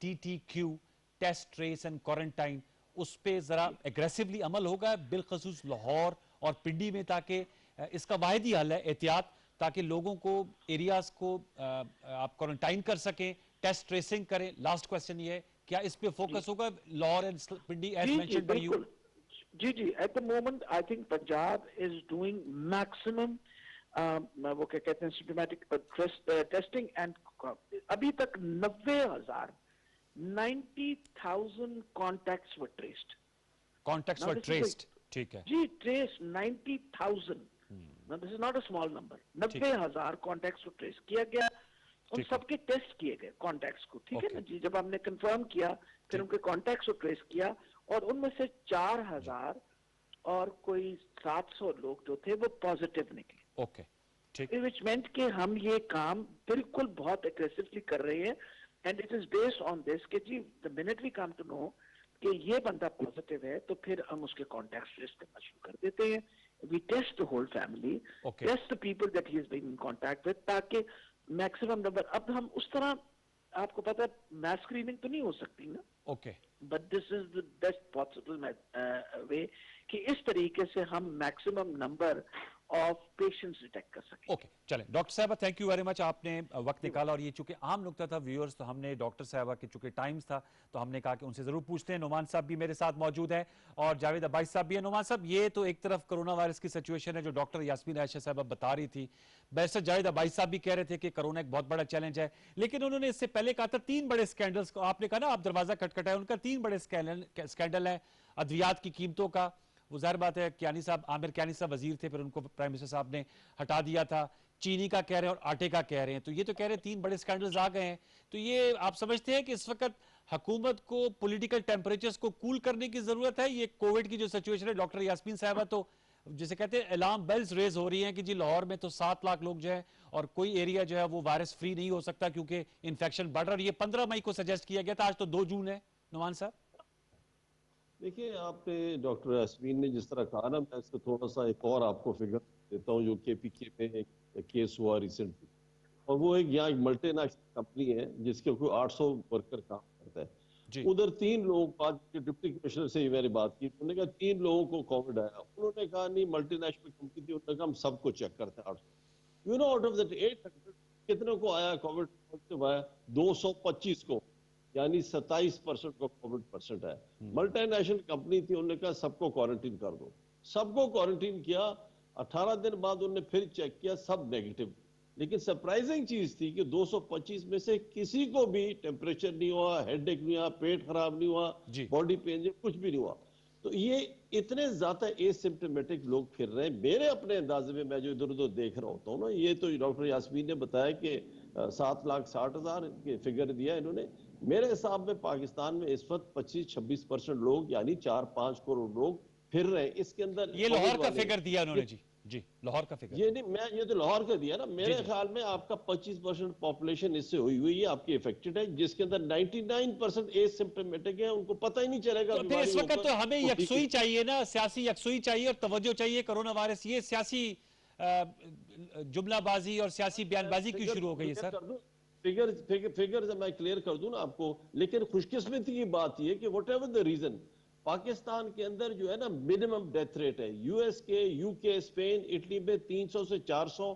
TTQ, test trace and quarantine, उस पर ज़रा एग्रेसिवली अमल होगा बिलखसूस लाहौर और पिंडी में, ताकि इसका वाहिद ही हल है एहतियात, ताकि लोगों को एरियाज को आप क्वारंटाइन कर सकें, टेस्ट ट्रेसिंग करें। लास्ट क्वेश्चन ये है, क्या इस पे फोकस होगा Lahore and Pindi as mentioned by you? जी जी, at the moment I think Punjab is doing maximum, वो क्या कहते हैं, सिस्टमैटिक टेस्टिंग एंड अभी तक 90,000 contacts were traced. Contacts were traced, ठीक है जी, trace 90,000। This is not a small number. 90,000 contacts को ट्रेस किया गया, उन सबके टेस्ट किए गए कॉन्टैक्ट्स को, ठीक है ना जी। जब हमने कंफर्म किया, फिर उनके कॉन्टैक्ट्स को ट्रेस किया, और उनमें से 4,000 और कोई 700 लोग जो थे वो पॉजिटिव निकले। ओके, ठीक। विच मेंट कि हम ये काम बिल्कुल बहुत एग्रेसिवली कर रहे हैं, and it is based on this कि जी the minute we come to know कि ये बंदा पॉजिटिव है, तो फिर हम उसके कॉन्टैक्ट्स ट्रेस करना शुरू कर देते हैं। We test the whole family, test the people that he has been in contact with, ताकि मैक्सिमम नंबर। अब हम उस तरह, आपको पता है मैस स्क्रीनिंग तो नहीं हो सकती ना, okay, but this is the best possible way कि इस तरीके से हम maximum number of patients detect कर सकें। ओके, चलें। डॉक्टर साहबा, थैंक यू वेरी मच, आपने वक्त निकाला, और ये चूंकि आम नुकता था व्यूअर्स, तो हमने डॉक्टर साहबा के चूंकि टाइम्स था, तो हमने कहा कि उनसे जरूर पूछते हैं। नुमान साहब भी मेरे साथ मौजूद है और जावेद अब्बासी साहब भी है। नुमान साहब, ये तो एक तरफ कोरोना वायरस की सिचुएशन है जो डॉक्टर यास्मीन आयशा साहब बता रही थी, बैरिस्टर जावेद अब्बासी साहब भी कह रहे थे कि कोरोना एक बहुत बड़ा चैलेंज है, लेकिन उन्होंने इससे पहले कहा था 3 बड़े स्कैंडल्स को, आपने कहा ना आप दरवाजा खटखटाया, उनका 3 बड़े स्कैंडल है। अद्वियात की कीमतों का, वो जाहिर बात है कियानी साहब, आमिर कियानी साहब वजीर थे, फिर उनको प्राइम मिनिस्टर साहब ने हटा दिया था। चीनी का कह रहे हैं और आटे का कह रहे हैं, तो ये तो कह रहे हैं 3 बड़े स्कैंडल्स आ गए हैं। तो ये आप समझते हैं कि इस वक्त हुकूमत को पॉलिटिकल टेम्परेचर्स को कूल करने की जरूरत है? ये कोविड की जो सिचुएशन है, डॉक्टर यास्मीन साहबा तो जिसे कहते हैं अलार्म बेल्स रेज हो रही हैं कि जी लाहौर में तो 7 लाख लोग जो है, और कोई एरिया जो है वो वायरस फ्री नहीं हो सकता क्योंकि इन्फेक्शन बढ़ रहा है। ये 15 मई को सजेस्ट किया गया था, आज तो 2 जून है। नुमान साहब, देखिए, आपने डॉक्टर यास्मीन ने जिस तरह कहा ना, मैं इसको थोड़ा सा एक और आपको फिगर देता हूँ जो KPK में एक केस हुआ रिसेंटली, और वो यहाँ एक मल्टीनेशनल कंपनी है जिसके कोई 800 वर्कर काम करता है। उधर 3 लोगों का, डिप्टी कमिश्नर से ही मैंने बात की, उन्होंने कहा 3 लोगों को कोविड आया। उन्होंने कहा नहीं, मल्टीनेशनल कंपनी थी, उन्होंने कहा हम सबको चेक करते हैं। 800, you know, out of that 800 कितने को आया कोविड पॉजिटिव आया? 225 को, यानी 27% को कोविड परसेंट है। मल्टीनेशनल कंपनी थी, उन्होंने कहा सबको क्वारंटीन कर दो। सबको क्वारंटीन किया, 18 दिन बाद उन्होंने फिर चेक किया, सब नेगेटिव। लेकिन सरप्राइजिंग चीज थी कि 225 में से किसी को भी टेम्परेचर नहीं हुआ, हेडेक नहीं हुआ, पेट खराब नहीं हुआ, बॉडी पेन, कुछ भी नहीं हुआ। तो ये इतने ज्यादा एसिम्प्टोमेटिक लोग फिर रहे हैं। मेरे अपने अंदाजे में, मैं जो इधर उधर देख रहा होता हूँ ना, ये तो डॉक्टर यास्मीन ने बताया कि 7,60,000 के फिगर दिया इन्होंने। मेरे हिसाब में पाकिस्तान में इस वक्त 25-26% लोग, यानी 4-5 करोड़ लोग फिर रहे हैं। इसके अंदर ये लाहौर का फिगर दिया उन्होंने जी लाहौर का फिगर। ये नहीं, मैं ये तो लाहौर का दिया ना। मेरे ख्याल में आपका 25% पॉपुलेशन इससे हुई है, आपकी इफेक्टेड है, जिसके अंदर 99% एसिम्प्टोमेटिक है, उनको पता ही नहीं चलेगा। तो फिर इस वक्त तो हमें यकसुई चाहिए ना, सियासी यकसुई चाहिए और तवज्जो चाहिए। कोरोना वायरस, ये सियासी जुमलाबाजी और सियासी बयानबाजी क्यों शुरू हो गई है सर? फिगर मैं क्लियर कर दूं ना आपको। लेकिन खुशकिस्मती की बात यह कि whatever the reason, Pakistan के अंदर जो है ना मिनिमम डेथ रेट है। यूएस के, यूके, स्पेन, इटली में 300 से 400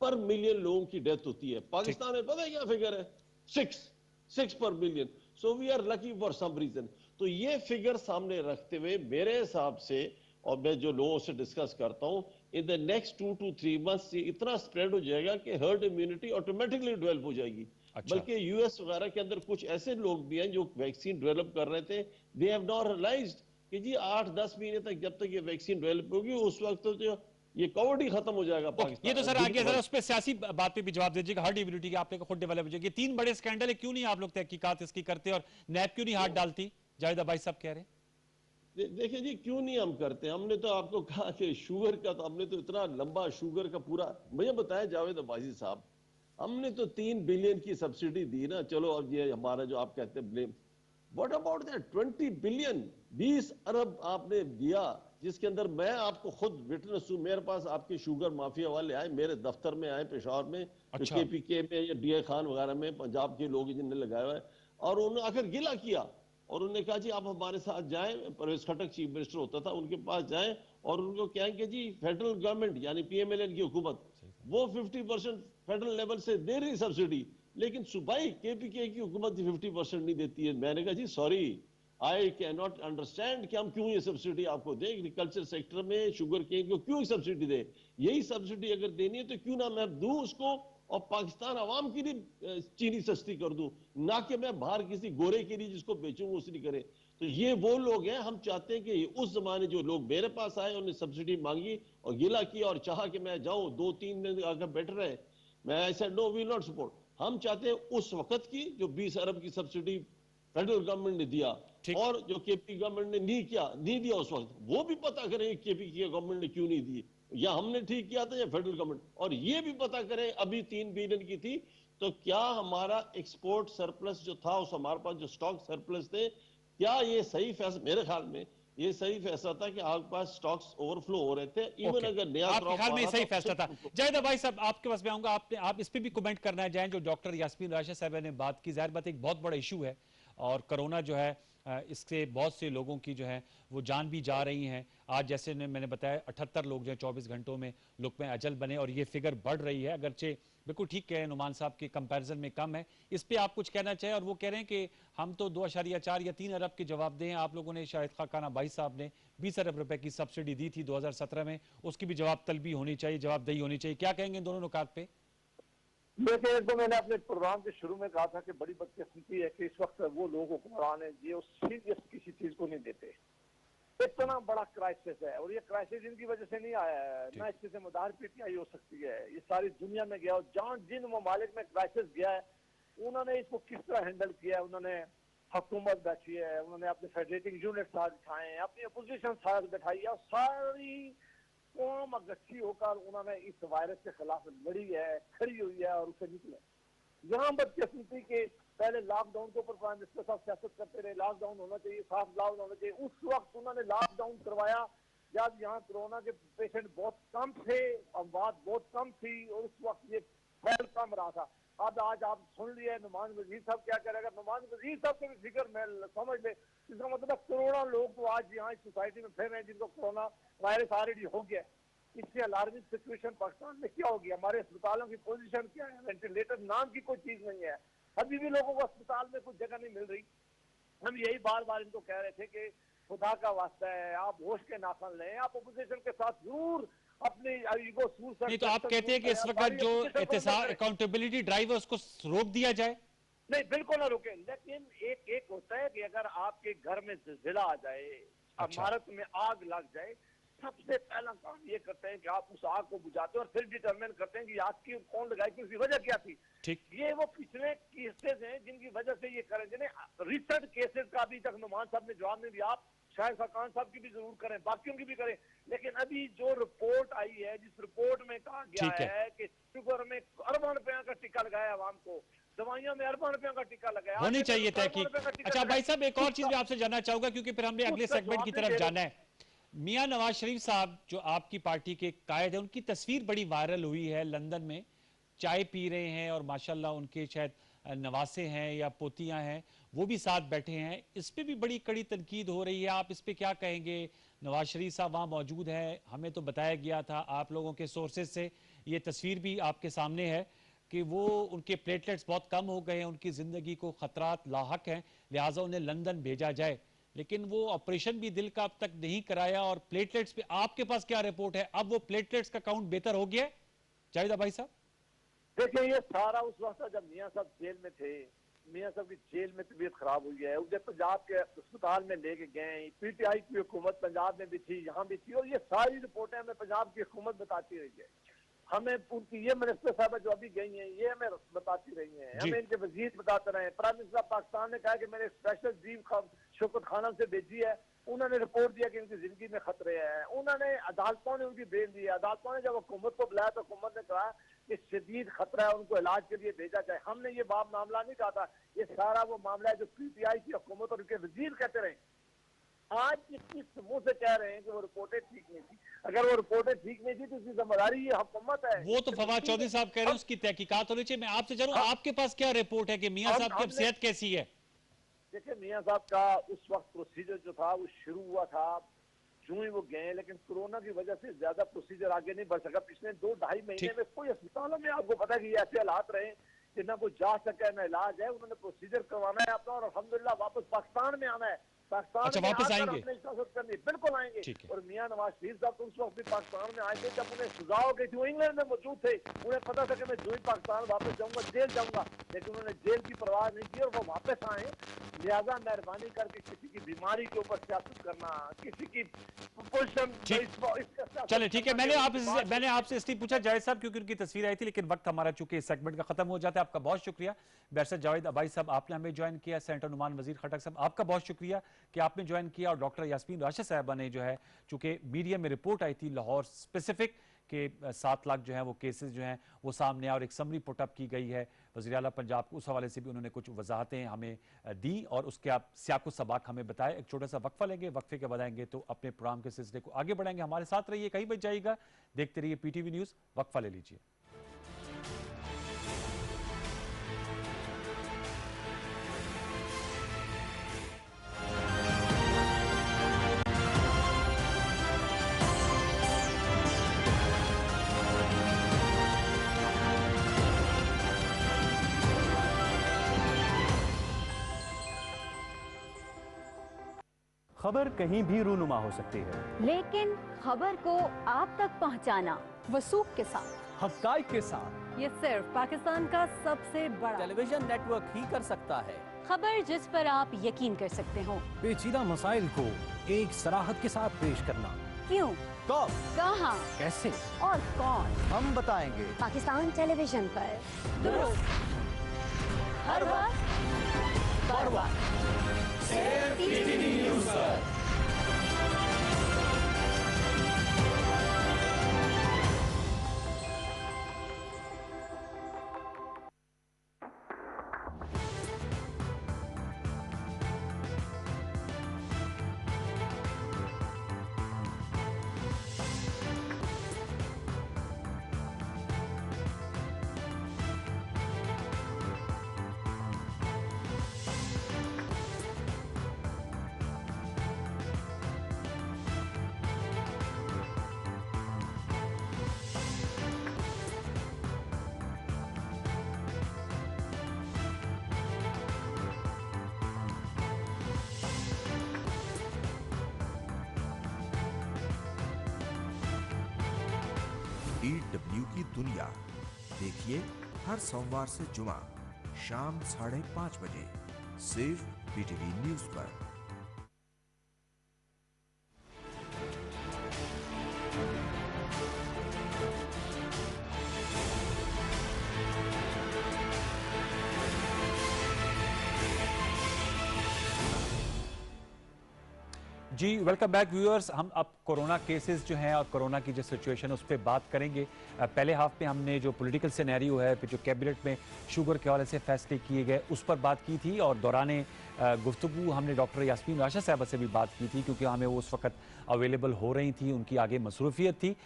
पर मिलियन लोगों की डेथ होती है। पाकिस्तान में पता है क्या फिगर है? 6 पर million. So we are lucky for some reason. तो ये फिगर सामने रखते हुए मेरे हिसाब से, और मैं जो लोगों से डिस्कस करता हूं, in the next 2 to 3 months इतना स्प्रेड हो जाएगा कि हर्ड इम्यूनिटी ऑटोमेटिकली डेवलप हो जाएगी। अच्छा। बल्कि यूएस वगैरह के अंदर कुछ ऐसे लोग भी हैं जो वैक्सीन डेवलप कर रहे थे, दे हैव नॉट रियलाइज्ड कि जी 8-10 महीने तक जब तक ये वैक्सीन डेवलप होगी उस वक्त तो जो ये कोविड ही खत्म हो जाएगा ये तो पाकिस्तान सर आ गया, दुनिया जरा भर। उस पर सियासी बात पे भी जवाब दीजिएगा। हर्ड इम्यूनिटी की आपने खुद डेवलप हो जाएगी, 3 बड़े स्कैंडल है, क्यों नहीं आप लोग तहकीकात इसकी करते और नैब क्यों नहीं हाथ डालती? जावेद अब्बासी साहब कह रहे हैं। देखिए जी, क्यों नहीं हम करते? हमने तो आपको कहा कि शुगर का तो हमने तो इतना लंबा शुगर का पूरा, मुझे बताया जावेद अब्बासी साहब, हमने तो 3 बिलियन की सब्सिडी दी ना। चलो अब ये हमारा जो आप कहते हैं blame, what about that 20 billion, 20 अरब आपने दिया, जिसके अंदर मैं आपको खुद विटनेस हूं। मेरे पास आपके शुगर माफिया वाले आए, मेरे दफ्तर में आए पेशावर में, जो अच्छा। केपीके में या डीए खान वगैरह में पंजाब के लोग जिन्हें लगाया हुआ है, और उन्होंने आकर गिला किया और उन्होंने कहा जी आप हमारे साथ जाएं। परवेज खटक चीफ मिनिस्टर होता था, उनके पास जाएं और उनको कहें कि जी फेडरल गवर्नमेंट यानी पीएमएलएन की हुकूमत वो 50% फेडरल लेवल से दे रही सब्सिडी, लेकिन सूबाई केपीके की हुकूमत 50% नहीं देती है। मैंने कहा जी sorry, I can not understand कि हम क्यों ये सब्सिडी आपको दें। एग्रीकल्चर सेक्टर में शुगर केन को क्यों सब्सिडी दे? यही सब्सिडी अगर देनी है तो क्यों ना मैं दूं उसको और पाकिस्तान आवाम के लिए चीनी सस्ती कर दूं, ना कि मैं बाहर किसी गोरे के लिए जिसको बेचूं उसकी करे। तो ये वो लोग हैं, हम चाहते हैं कि उस जमाने जो लोग मेरे पास आए उन्हें सब्सिडी मांगी और गिला किया और चाहा कि मैं जाऊं 2-3 दिन आकर बैठ रहे, मैं ऐसा नो विल नॉट सपोर्ट। हम चाहते हैं उस वक्त की जो 20 अरब की सब्सिडी फेडरल गवर्नमेंट ने दिया और जो केपी गवर्नमेंट ने नहीं दिया उस वक्त, वो भी पता करें केपी की गवर्नमेंट ने क्यों नहीं दी, या हमने ठीक किया था या फेडरल गवर्नमेंट। और ये भी पता करें अभी 3 बिलियन की थी तो क्या हमारा एक्सपोर्ट सरप्लस जो था, उस हमारे पास जो स्टॉक सरप्लस थे, क्या ये सही फैसला? मेरे ख्याल में ये सही फैसला था कि आपके पास स्टॉक्स ओवरफ्लो हो रहे थे, इवन अगर नया आपके क्रॉप ख्याल में आ रहा सही था। फैसला था। जावेद अब्बासी साहब आपके पास में आऊंगा, आप इस पे भी कमेंट करना है जाएं, जो डॉक्टर यास्मीन राशिद साहब ने बात की। जाहिर बात एक बहुत बड़ा इशू है और कोरोना जो है इससे बहुत से लोगों की जो है वो जान भी जा रही हैं। आज जैसे मैंने बताया 78 लोग जो है 24 घंटों में लुक में अजल बने और ये फिगर बढ़ रही है, अगरचे बिल्कुल ठीक कहे नुमान साहब के कंपैरिजन में कम है। इस पे आप कुछ कहना चाहें? और वो कह रहे हैं कि हम तो 2.4 या 3 अरब के जवाब दें, आप लोगों ने शाहिद खान अब्बासी साहब ने 20 अरब रुपए की सब्सिडी दी थी 2017 में, उसकी भी जवाब तलबी होनी चाहिए, जवाबदेही होनी चाहिए। क्या कहेंगे इन दोनों नुकात पे? देखिए, तो मैंने अपने प्रोग्राम के शुरू में कहा था कि बड़ी बदकिस्मती है कि इस वक्त वो लोग हुक्मरान है जो सीरियस किसी चीज को नहीं देते। इतना बड़ा क्राइसिस है और ये क्राइसिस इनकी वजह से नहीं आया है, ना इससे से मदार पीटीआई हो सकती है। ये सारी दुनिया में गया और जहाँ जिन ममालिक में क्राइसिस गया है उन्होंने इसको किस तरह हैंडल किया है। उन्होंने हुकूमत बैठी है, उन्होंने अपने फेडरेटिंग यूनिट साथ बिठाए हैं, अपनी अपोजिशन साथ बैठाई है और सारी कौम इकट्ठी होकर उन्होंने इस वायरस के खिलाफ लड़ी है, खड़ी हुई है और उसे निकले। यहाँ बदकिस्मती के पहले लॉकडाउन के ऊपर प्राइम मिनिस्टर साहब सियासत करते रहे, लॉकडाउन होना चाहिए, साफ लॉकडाउन होना चाहिए। उस वक्त उन्होंने लॉकडाउन करवाया जब यहाँ कोरोना के पेशेंट बहुत कम थे, अमवात बहुत कम थी और उस वक्त ये फैल कम रहा था। अब आज आप सुन लिए नुमान वजीर साहब क्या करेगा। नुमान वजीर साहब के भी फिक्र में समझ ले, इसका मतलब करोड़ों लोग तो आज यहाँ इस सोसाइटी में फिर रहे हैं जिनको कोरोना वायरस ऑलरेडी हो गया। इससे अलार्मिंग सिचुएशन पाकिस्तान में क्या होगी? हमारे अस्पतालों की पोजीशन क्या है? वेंटिलेटर नाम की कोई चीज नहीं है, अभी भी लोगों को अस्पताल में कुछ जगह नहीं मिल रही। हम यही बार बार इनको कह रहे थे कि खुदा का वास्ता है आप होश के नाखन लें, आप अपोजिशन के साथ जरूर अपनी ईगो सूर नहीं तो आप कहते हैं कि इस वक्त जो एहतसाब अकाउंटेबिलिटी ड्राइव है उसको रोक दिया जाए? नहीं, बिल्कुल ना रोके, लेकिन एक होता है कि अगर आपके घर में जिला आ जाए, इमारत में आग लग जाए, सबसे पहला काम ये करते हैं कि आप उस आग को बुझाते हैं और फिर डिटरमिन करते हैं कि आग की कौन लगाई थी, उसकी वजह क्या थी। ठीक। ये वो पिछले केसेस हैं जिनकी वजह से ये करें, जिन्हें रिसेंट केसेस का अभी तक नुमान साहब ने जवाब नहीं दिया। आप शायद खान साहब की भी जरूर करें, बाकियों की भी करें, लेकिन अभी जो रिपोर्ट आई है, जिस रिपोर्ट में कहा गया है कि शुगर में अरबों रुपया का टीका लगाया आवाम को, दवाइयों में अरबों रुपयों का टीका लगाया, होनी चाहिए तहकीक। अच्छा भाई साहब, एक और चीज भी आपसे जानना चाहूंगा क्योंकि फिर हमने अगले सेगमेंट की तरफ जाना है। मियां नवाज शरीफ साहब जो आपकी पार्टी के कायद है, उनकी तस्वीर बड़ी वायरल हुई है, लंदन में चाय पी रहे हैं और माशाल्लाह उनके शायद नवासे हैं या पोतियां हैं, वो भी साथ बैठे हैं। इस पे भी बड़ी कड़ी तनकीद हो रही है, आप इस पे क्या कहेंगे? नवाज शरीफ साहब वहां मौजूद हैं, हमें तो बताया गया था आप लोगों के सोर्सेज से, ये तस्वीर भी आपके सामने है कि वो उनके प्लेटलेट्स बहुत कम हो गए हैं, उनकी जिंदगी को खतरात लाहक हैं, लिहाजा उन्हें लंदन भेजा जाए। लेकिन वो ऑपरेशन भी दिल का अब तक नहीं कराया। और प्लेटलेट्स पे आपके पास क्या रिपोर्ट है? अब वो प्लेटलेट्स का काउंट बेहतर हो गया है जाहिद भाई साहब? देखिए, ये सारा उस वक्त था जब मियां साहब जेल में थे। मियां साहब की जेल में तबीयत खराब हुई है, उसे पंजाब के अस्पताल में लेके गए। पीटीआई की हुकूमत पंजाब में भी थी, यहाँ भी थी, और ये सारी रिपोर्टें हमें पंजाब की हुकूमत बताती रही है। हमें उनकी ये मिनिस्टर साहब जो अभी गई हैं ये हमें बताती रही हैं, हमें इनके वजीर बताते रहे। प्राइम मिनिस्टर पाकिस्तान ने कहा कि मैंने स्पेशल टीम शौकत खानम से भेजी है, उन्होंने रिपोर्ट दिया कि इनकी जिंदगी में खतरे हैं। उन्होंने अदालतों ने उनकी बेल दी है। अदालतों ने जब हुकूमत को बुलाया तो हुकूमत ने कहा कि शदीद खतरा है, उनको इलाज के लिए भेजा जाए। हमने ये मामला नहीं कहा था, ये सारा वो मामला है जो पीटीआई की हुकूमत और उनके वजीर कहते रहे। आज इस मुंह से कह रहे हैं कि वो रिपोर्टें ठीक नहीं थी। अगर वो रिपोर्टें ठीक नहीं थी तो उसकी जिम्मेदारी ये हुकूमत है। वो तो फवाद चौधरी साहब कह रहे हैं उसकी तहकीकात होनी चाहिए। मैं आपसे जानूं आपके पास क्या रिपोर्ट है कि मियां साहब की अब सेहत कैसी है? देखिए, मियां साहब का उस वक्त प्रोसीजर जो था वो शुरू हुआ था, जो ही वो गए, लेकिन कोरोना की वजह से ज्यादा प्रोसीजर आगे नहीं बढ़ सका। पिछले 2-2.5 महीने में कोई अस्पतालों में आपको पता है कि ऐसे हालात रहे कि ना कोई जा सके ना इलाज है। उन्होंने प्रोसीजर करवाना है अपना और अल्हम्दुलिल्लाह वापस पाकिस्तान में आना है। पाकिस्तान अच्छा, में वापस आकर आएंगे? अपनी इजाजत करनी, बिल्कुल आएंगे। और मियां नवाज शरीफ साहब तो उस वक्त भी पाकिस्तान में आए थे जब उन्हें सजा हो गई थी। वो इंग्लैंड में मौजूद थे, उन्हें पता था कि मैं जो ही पाकिस्तान वापस जाऊंगा जेल जाऊंगा, लेकिन उन्होंने जेल की परवाह नहीं की और वो वापस आए। लिहाजा मेहरबानी करके किसी की बीमारी के ऊपर सियासत करना, किसी की चले ठीक है। मैंने आपसे इसलिए पूछा जावेद साहब क्योंकि उनकी तस्वीर आई थी, लेकिन वक्त हमारा चूंकि इस सेगमेंट का खत्म हो जाता है। आपका बहुत शुक्रिया बैरिस्टर जावेद अबाई साहब, आपने हमें ज्वाइन किया। सेनेटर नुमान वजीर खटक साहब, आपका बहुत शुक्रिया कि आपने ज्वाइन किया। और डॉक्टर यास्मीन राशिद साहबा ने जो है, चूंकि मीडिया में रिपोर्ट आई थी लाहौर स्पेसिफिक के 7 लाख जो है वो केसेस जो हैं वो सामने आए और एक समरी पुटअप की गई है वज़ीर आला पंजाब को, उस हवाले से भी उन्होंने कुछ वजाहतें हमें दी और उसके आप सियाको सबाक हमें बताए। एक छोटा सा वक्फा लेंगे, वक्फे के बताएंगे तो अपने प्रोग्राम के सिलसिले को आगे बढ़ाएंगे। हमारे साथ रहिए, कहीं बच जाइएगा, देखते रहिए पीटीवी न्यूज़। वक्फा ले लीजिए। खबर कहीं भी रूनुमा हो सकती है, लेकिन खबर को आप तक पहुंचाना वसूख के साथ, हक़ाइक़ के साथ, ये सिर्फ पाकिस्तान का सबसे बड़ा टेलीविजन नेटवर्क ही कर सकता है। खबर जिस पर आप यकीन कर सकते हो, पेचीदा मसाइल को एक सराहत के साथ पेश करना। क्यों, कब, कहां, कैसे और कौन, हम बताएंगे। पाकिस्तान टेलीविजन पर दुरुस्त, हर वक्त, हर वक्त, सिर्फ पीटीवी न्यूज़ पर। DW की दुनिया देखिए हर सोमवार से जुमा शाम 5:30 बजे सिर्फ पीटीवी न्यूज़ पर। जी वेलकम बैक व्यूअर्स। हम अब कोरोना केसेस जो हैं और कोरोना की जो सिचुएशन उस पर बात करेंगे। पहले हाफ में हमने जो पॉलिटिकल सिनेरियो है, फिर जो कैबिनेट में शुगर के हवाले से फैसले किए गए उस पर बात की थी और दौरान गुफ्तगू हमने डॉक्टर यास्मीन राशिद साहबा से भी बात की थी क्योंकि हमें वो उस वक्त अवेलेबल हो रही थी, उनकी आगे मसरूफियत थी।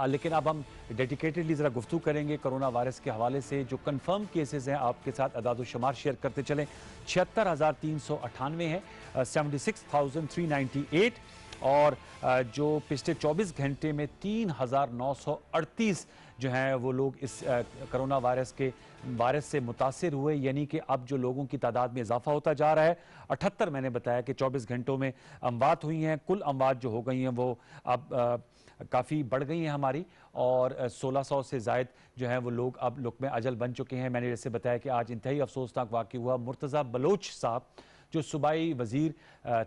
लेकिन अब हम डेडिकेटेडली ज़रा गुफ्तगू करेंगे कोरोना वायरस के हवाले से। जो कन्फर्म केसेस हैं आपके साथ अदाद-ओ-शुमार शेयर करते चलें। 76,398 है, 76,398 और जो पिछले 24 घंटे में 3,938 जो हैं वो लोग इस कोरोना वायरस से मुतासिर हुए, यानी कि अब जो लोगों की तादाद में इजाफा होता जा रहा है। 78 मैंने बताया कि 24 घंटों में अमवात हुई हैं। कुल अमवात जो हो गई हैं वो अब काफ़ी बढ़ गई हैं हमारी, और 1600 से ज़ायद जो है वो लोग अब लुक़्मे अजल बन चुके हैं। मैंने जैसे बताया कि आज इंतहाई अफसोसनाक वाक़या हुआ। मुर्तज़ा बलोच साहब जो सूबाई वज़ीर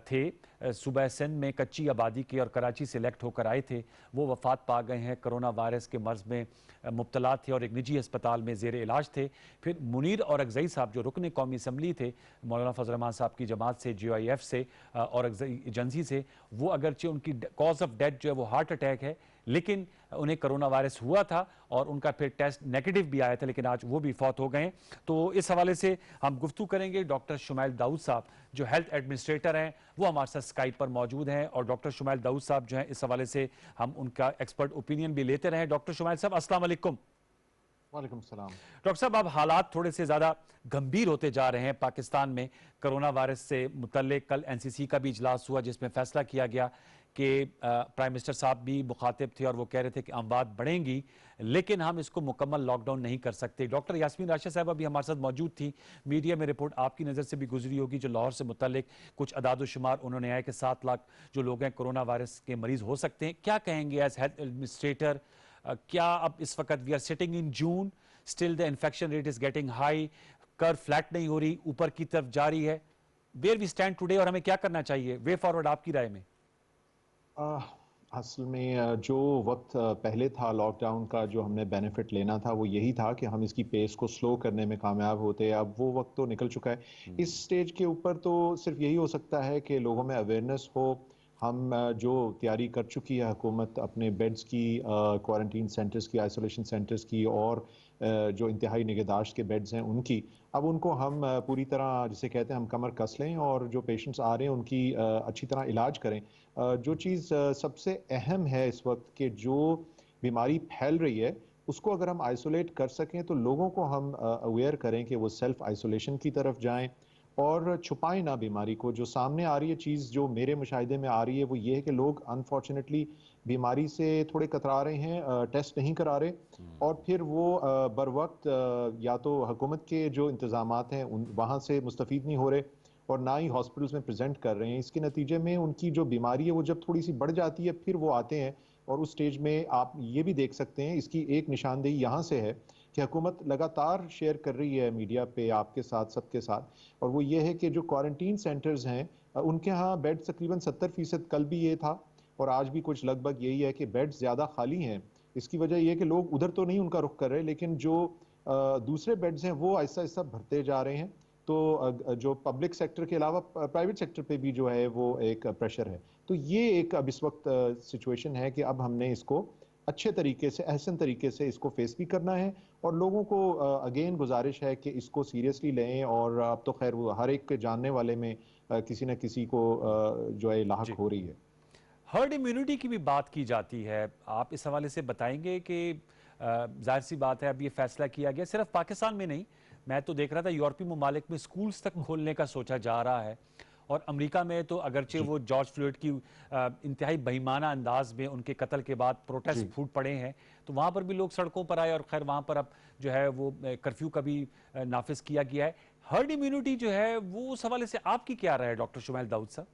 थे, सूबा सिंध में कच्ची आबादी के और कराची से इलेक्ट होकर आए थे, वो वफ़ात पा गए हैं। कोरोना वायरस के मर्ज़ में मुब्तला थे और एक निजी अस्पताल में ज़ेर इलाज थे। फिर मुनीर और अगज़ई साहब जो रुकन कौमी असम्बली थे, मौलाना फजल रहमान साहब की जमात से, GIF से और अगज़ई एजेंसी से, वो अगरचे उनकी कॉज ऑफ डेथ जो है वो हार्ट अटैक है, लेकिन उन्हें कोरोना वायरस हुआ था और उनका फिर टेस्ट नेगेटिव भी आया था, लेकिन आज वो भी फौत हो गए। तो इस हवाले से हम गुफ्तगू करेंगे। डॉक्टर शुमैल दाऊद साहब जो हेल्थ एडमिनिस्ट्रेटर हैं वो हमारे साथ स्काइप पर मौजूद हैं, और डॉक्टर शुमैल दाऊद साहब जो हैं इस हवाले से हम उनका एक्सपर्ट ओपिनियन भी लेते रहे। डॉक्टर शुमैल साहब अस्सलाम वालेकुम। वालेकुम सलाम। डॉक्टर साहब, अब हालात थोड़े से ज़्यादा गंभीर होते जा रहे हैं पाकिस्तान में कोरोना वायरस से मुतल्लिक। कल NCC का भी इजलास हुआ जिसमें फैसला किया गया कि प्राइम मिनिस्टर साहब भी मुखातिब थे और वो कह रहे थे कि अमवात बढ़ेंगी, लेकिन हम इसको मुकम्मल लॉकडाउन नहीं कर सकते। डॉक्टर यास्मीन राशिद साहब अभी हमारे साथ मौजूद थी। मीडिया में रिपोर्ट आपकी नज़र से भी गुजरी होगी, जो लाहौर से मुतल्लिक कुछ अदाद शुमार उन्होंने आया कि 7 लाख जो लोग हैं कोरोना वायरस के मरीज हो सकते हैं। क्या कहेंगे एज हेल्थ एडमिनिस्ट्रेटर? क्या अब इस वक्त we are sitting in June, still the infection rate is getting high, curve flat नहीं हो रही, ऊपर की तरफ जा रही है, वेयर वी स्टैंड टुडे और हमें क्या करना चाहिए? वे फॉरवर्ड आपकी राय में। असल में जो वक्त पहले था लॉकडाउन का, जो हमने बेनिफिट लेना था वो यही था कि हम इसकी पेस को स्लो करने में कामयाब होते। अब वो वक्त तो निकल चुका है। इस स्टेज के ऊपर तो सिर्फ यही हो सकता है कि लोगों में अवेयरनेस हो। हम जो तैयारी कर चुकी है हुकूमत अपने बेड्स की, क्वारंटीन सेंटर्स की, आइसोलेशन सेंटर्स की, और जो इंतहाई निगहदाश्त के बेड्स हैं उनकी, अब उनको हम पूरी तरह जिसे कहते हैं हम कमर कस लें और जो पेशेंट्स आ रहे हैं उनकी अच्छी तरह इलाज करें। जो चीज़ सबसे अहम है इस वक्त कि जो बीमारी फैल रही है उसको अगर हम आइसोलेट कर सकें तो लोगों को हम अवेयर करें कि वो सेल्फ आइसोलेशन की तरफ जाएं और छुपाएं ना बीमारी को। जो सामने आ रही है चीज़, जो मेरे मुशाहिदे में आ रही है, वो ये है कि लोग अनफॉर्चुनेटली बीमारी से थोड़े कतरा रहे हैं, टेस्ट नहीं करा रहे, और फिर वो बर वक्त या तो हुकूमत के जो इंतज़ामात हैं वहाँ से मुस्तफ़ीद नहीं हो रहे और ना ही हॉस्पिटल्स में प्रेजेंट कर रहे हैं। इसके नतीजे में उनकी जो बीमारी है वो जब थोड़ी सी बढ़ जाती है फिर वो आते हैं, और उस स्टेज में आप ये भी देख सकते हैं, इसकी एक निशानदेही यहाँ से है कि हुकूमत लगातार शेयर कर रही है मीडिया पे आपके साथ, सबके साथ, और वो ये है कि जो क्वारंटीन सेंटर्स हैं उनके यहाँ बेड तकरीबन 70%, कल भी ये था और आज भी कुछ लगभग यही है कि बेड ज़्यादा खाली हैं। इसकी वजह यह है कि लोग उधर तो नहीं उनका रुख कर रहे, लेकिन जो दूसरे बेड्स हैं वो आहिस्ता आहिस्ता भरते जा रहे हैं। तो जो पब्लिक सेक्टर के अलावा प्राइवेट सेक्टर पे भी जो है वो एक प्रेशर है। तो ये एक अब इस वक्त सिचुएशन है कि अब हमने इसको अच्छे तरीके से, अहसन तरीके से इसको फेस भी करना है, और लोगों को अगेन गुजारिश है कि इसको सीरियसली लें। और अब तो खैर वो हर एक के जानने वाले में किसी न किसी को जो है लाहक हो रही है। हर्ड इम्यूनिटी की भी बात की जाती है, आप इस हवाले से बताएंगे कि जाहिर सी बात है अब ये फैसला किया गया सिर्फ पाकिस्तान में नहीं, मैं तो देख रहा था यूरोपीय ममालिक में स्कूल्स तक खोलने का सोचा जा रहा है, और अमेरिका में तो अगरचे वो जॉर्ज फ्लॉयड की इंतहाई बेईमाना अंदाज में उनके कत्ल के बाद प्रोटेस्ट फूट पड़े हैं, तो वहाँ पर भी लोग सड़कों पर आए, और खैर वहाँ पर अब जो है वो कर्फ्यू का भी नाफिज किया गया है। हर्ड इम्यूनिटी जो है वो उस हवाले से आपकी क्या राय है डॉक्टर शुमैल दाऊद साहब?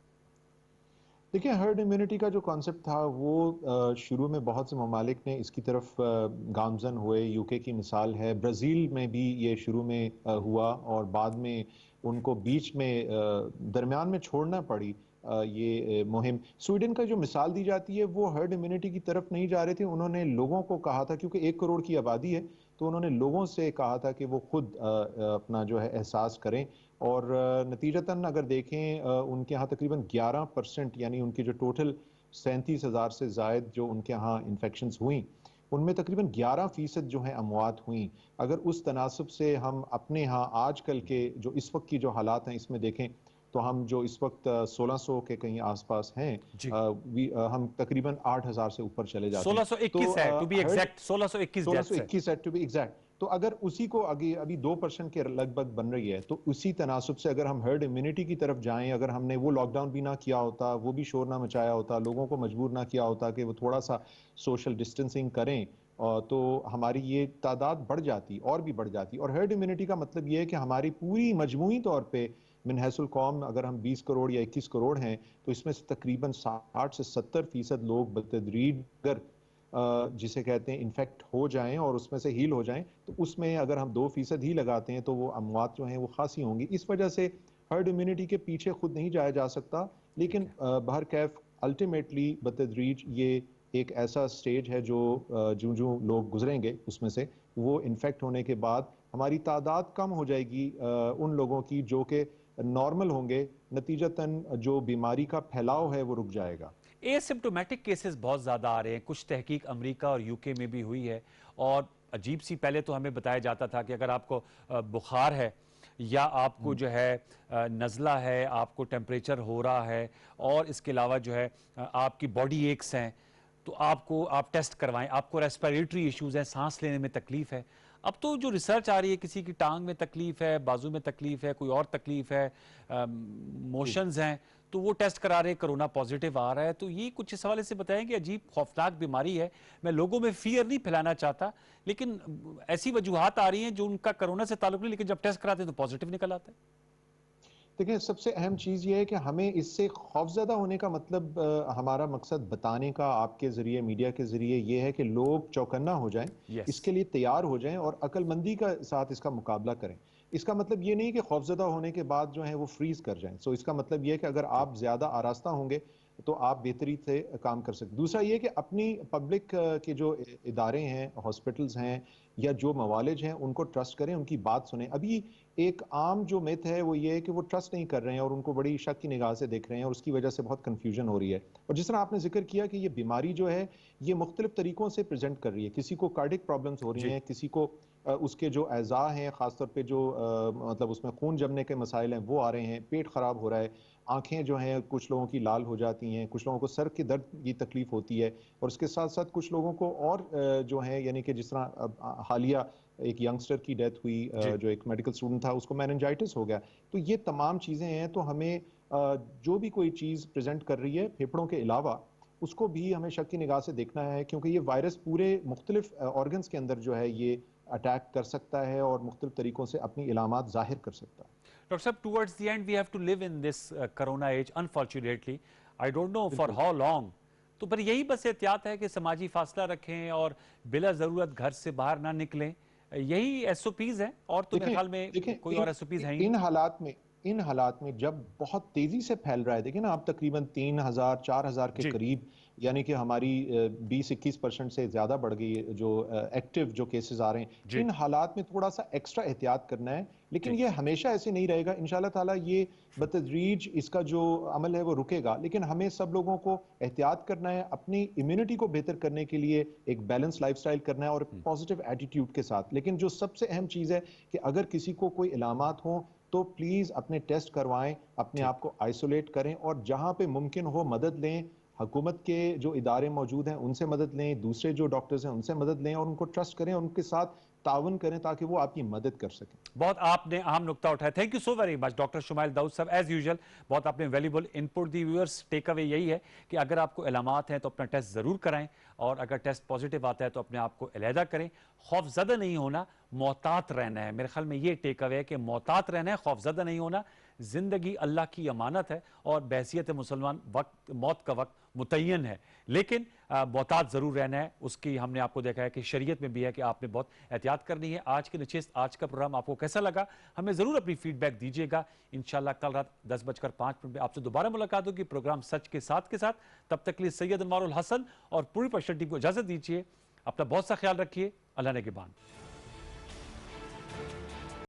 देखिए, हर्ड इम्यूनिटी का जो कॉन्सेप्ट था वो शुरू में बहुत से ममालिक ने इसकी तरफ गामजन हुए। यूके की मिसाल है, ब्राज़ील में भी ये शुरू में हुआ और बाद में उनको बीच में दरमियान में छोड़ना पड़ी ये मुहिम। स्वीडन का जो मिसाल दी जाती है वो हर्ड इम्यूनिटी की तरफ नहीं जा रहे थे। उन्होंने लोगों को कहा था, क्योंकि 1 करोड़ की आबादी है, तो उन्होंने लोगों से कहा था कि वो खुद अपना जो है एहसास करें, और नतीजतन अगर देखें उनके यहाँ तकरीबन 11%, यानी उनकी जो टोटल 37,000 से ज़ायद जो उनके यहाँ इन्फेक्शंस हुई, उनमें तकरीबन 11% जो है अमवात हुई। अगर उस तनासब से हम अपने यहाँ आजकल के जो इस वक्त की जो हालात हैं इसमें देखें, तो हम जो इस वक्त 1600 के कहीं आसपास हैं, हम तकरीबन 8,000 से ऊपर चले जाते हैं। 1621 है टू बी एग्जैक्ट, 1621 है टू बी एग्जैक्ट। तो अगर उसी को आगे अभी 2% के लगभग बन रही है, तो उसी तनासुब से अगर हम हर्ड इम्यूनिटी की तरफ जाएं, अगर हमने वो लॉकडाउन भी ना किया होता, वो भी शोर ना मचाया होता, लोगों को मजबूर ना किया होता कि वो थोड़ा सा सोशल डिस्टेंसिंग करें, तो हमारी ये तादाद बढ़ जाती और भी बढ़ जाती। और हर्ड इम्यूनिटी का मतलब ये है कि हमारी पूरी मजमूई तौर पे मिनहसुल कौम अगर हम 20 करोड़ या 21 करोड़ हैं, तो इसमें से तकरीबन 60 से 70% लोग बतदरीज अगर जिसे कहते हैं इन्फेक्ट हो जाएं और उसमें से हील हो जाएं, तो उसमें अगर हम 2% ही लगाते हैं तो वो अमवात जो हैं वो खासी होंगी। इस वजह से हर्ड इम्यूनिटी के पीछे खुद नहीं जाया जा सकता, लेकिन बहरकैफ अल्टीमेटली बतदरीज ये एक ऐसा स्टेज है जो जो जो लोग गुजरेंगे उसमें से, वो इन्फेक्ट होने के बाद हमारी तादाद कम हो जाएगी उन लोगों की जो कि नॉर्मल होंगे, नतीजतन जो बीमारी का फैलाव है वो रुक जाएगा। एसिम्प्टोमेटिक केसेस बहुत ज़्यादा आ रहे हैं, कुछ तहकीक अमेरिका और यूके में भी हुई है। और अजीब सी, पहले तो हमें बताया जाता था कि अगर आपको बुखार है या आपको जो है नज़ला है, आपको टेम्परेचर हो रहा है और इसके अलावा जो है आपकी बॉडी एक्स हैं, तो आप टेस्ट करवाएं, आपको रेस्पिरेटरी इश्यूज़ हैं, सांस लेने में तकलीफ है। अब तो जो रिसर्च आ रही है, किसी की टांग में तकलीफ है, बाजू में तकलीफ है, कोई और तकलीफ है, मोशंस हैं, तो वो टेस्ट करा रहे, कोरोना पॉजिटिव आ रहा है। तो ये कुछ इस हवाले से बताएं कि अजीब खौफनाक बीमारी है। मैं लोगों में फियर नहीं फैलाना चाहता, लेकिन ऐसी वजूहात आ रही हैं जो उनका कोरोना से ताल्लुक नहीं, लेकिन जब टेस्ट कराते हैं तो पॉजिटिव निकल आता है। देखिए, सबसे अहम चीज़ ये है कि हमें इससे खौफज़दा होने का मतलब हमारा मकसद बताने का आपके ज़रिए, मीडिया के ज़रिए ये है कि लोग चौकन्ना हो जाएं, इसके लिए तैयार हो जाएं और अक्लमंदी का साथ इसका मुकाबला करें। इसका मतलब ये नहीं कि खौफज़दा होने के बाद जो है वो फ्रीज कर जाएं। सो इसका मतलब ये है कि अगर आप ज़्यादा आरास्ता होंगे तो आप बेहतरी से काम कर सकते। दूसरा ये कि अपनी पब्लिक के जो इदारे हैं, हॉस्पिटल्स हैं या जो मवालिज हैं, उनको ट्रस्ट करें, उनकी बात सुनें। अभी एक आम जो मिथ है वो ये है कि वो ट्रस्ट नहीं कर रहे हैं और उनको बड़ी शक की निगाह से देख रहे हैं और उसकी वजह से बहुत कन्फ्यूजन हो रही है। और जिस तरह आपने जिक्र किया कि ये बीमारी जो है ये मुख्तलिफ तरीकों से प्रेजेंट कर रही है। किसी को कार्डिक प्रॉब्लम्स हो रही हैं, किसी को उसके जो अज़ा हैं, ख़ासतौर पे जो मतलब उसमें खून जमने के मसाइल हैं वो आ रहे हैं, पेट ख़राब हो रहा है, आंखें जो हैं कुछ लोगों की लाल हो जाती हैं, कुछ लोगों को सर के दर्द की तकलीफ होती है और उसके साथ साथ कुछ लोगों को और जो है यानी कि जिस तरह हालिया एक यंगस्टर की डेथ हुई जो एक मेडिकल स्टूडेंट था, उसको मेनिंजाइटिस हो गया। तो ये तमाम चीज़ें हैं। तो हमें जो भी कोई चीज़ प्रेजेंट कर रही है फेफड़ों के अलावा, उसको भी हमें शक की निगाह से देखना है, क्योंकि ये वायरस पूरे मुख्तलिफ ऑर्गन्स के अंदर जो है ये अटैक कर सकता है और मुख्तलिफ तरीकों से अपनी इलामात जाहिर कर सकता है। डॉक्टर साहब, towards the end we have to live in this corona age, unfortunately. I don't know for how long. तो पर यही बस एहतियात है कि समाजी फासला रखें और बिला ज़रूरत घर से बाहर ना निकलें, यही एसओपीज हैं। और तो मेरे ख्याल में कोई और एसओपीज हैं ही। इन हालात में जब बहुत तेजी से फैल रहा है, देखिए ना, आप तकरीबन 3000 4000 के करीब, यानी कि हमारी 20-21% से ज्यादा बढ़ गई है जो एक्टिव जो केसेस आ रहे हैं। इन हालात में थोड़ा सा एक्स्ट्रा एहतियात करना है, लेकिन ये हमेशा ऐसे नहीं रहेगा। इंशाल्लाह ताला ये बतदरीज इसका जो अमल है वो रुकेगा, लेकिन हमें सब लोगों को एहतियात करना है, अपनी इम्यूनिटी को बेहतर करने के लिए एक बैलेंस लाइफस्टाइल करना है और पॉजिटिव एटीट्यूड के साथ। लेकिन जो सबसे अहम चीज़ है कि अगर किसी को कोई इलामात हो तो प्लीज़ अपने टेस्ट करवाएं, अपने आप को आइसोलेट करें और जहां पे मुमकिन हो मदद लें। हुकूमत के जो इदारे मौजूद हैं उनसे मदद लें, दूसरे जो डॉक्टर्स हैं उनसे मदद लें और उनको ट्रस्ट करें और उनके साथ तावन करें ताकि वो आपकी मदद कर सकें। बहुत आपने अहम नुकता उठाया। Thank you so very much doctor Shumail Daud साहब, एज यूजुअल बहुत आपने वैल्यूबल इनपुट दी। व्यूअर्स, टेक अवे यही है कि अगर आपको इलामात हैं तो अपना टेस्ट ज़रूर कराएं और अगर टेस्ट पॉजिटिव आता है तो अपने आप को अलहदा करें। खौफज़दा नहीं होना, मोहतात रहना है। मेरे ख्याल में ये टेक अवे है कि मोहतात रहना है, खौफज़दा नहीं होना। जिंदगी अल्लाह की अमानत है और बहसियत मुसलमान वक्त मौत का वक्त मुतय्यन है, लेकिन मोहतात ज़रूर रहना है। उसकी हमने आपको देखा है कि शरीयत में भी है कि आपने बहुत एहतियात करनी है। आज की नशिस्त, आज का प्रोग्राम आपको कैसा लगा, हमें ज़रूर अपनी फीडबैक दीजिएगा। इंशाल्लाह कल रात 10:05 में आपसे दोबारा मुलाकात होगी प्रोग्राम सच के साथ। तब तक के लिए सैयद अनवारुल हसन और पूरी पर्सनल टीम को इजाज़त दीजिए। अपना बहुत सा ख्याल रखिए। अल्लाह ने के बाद।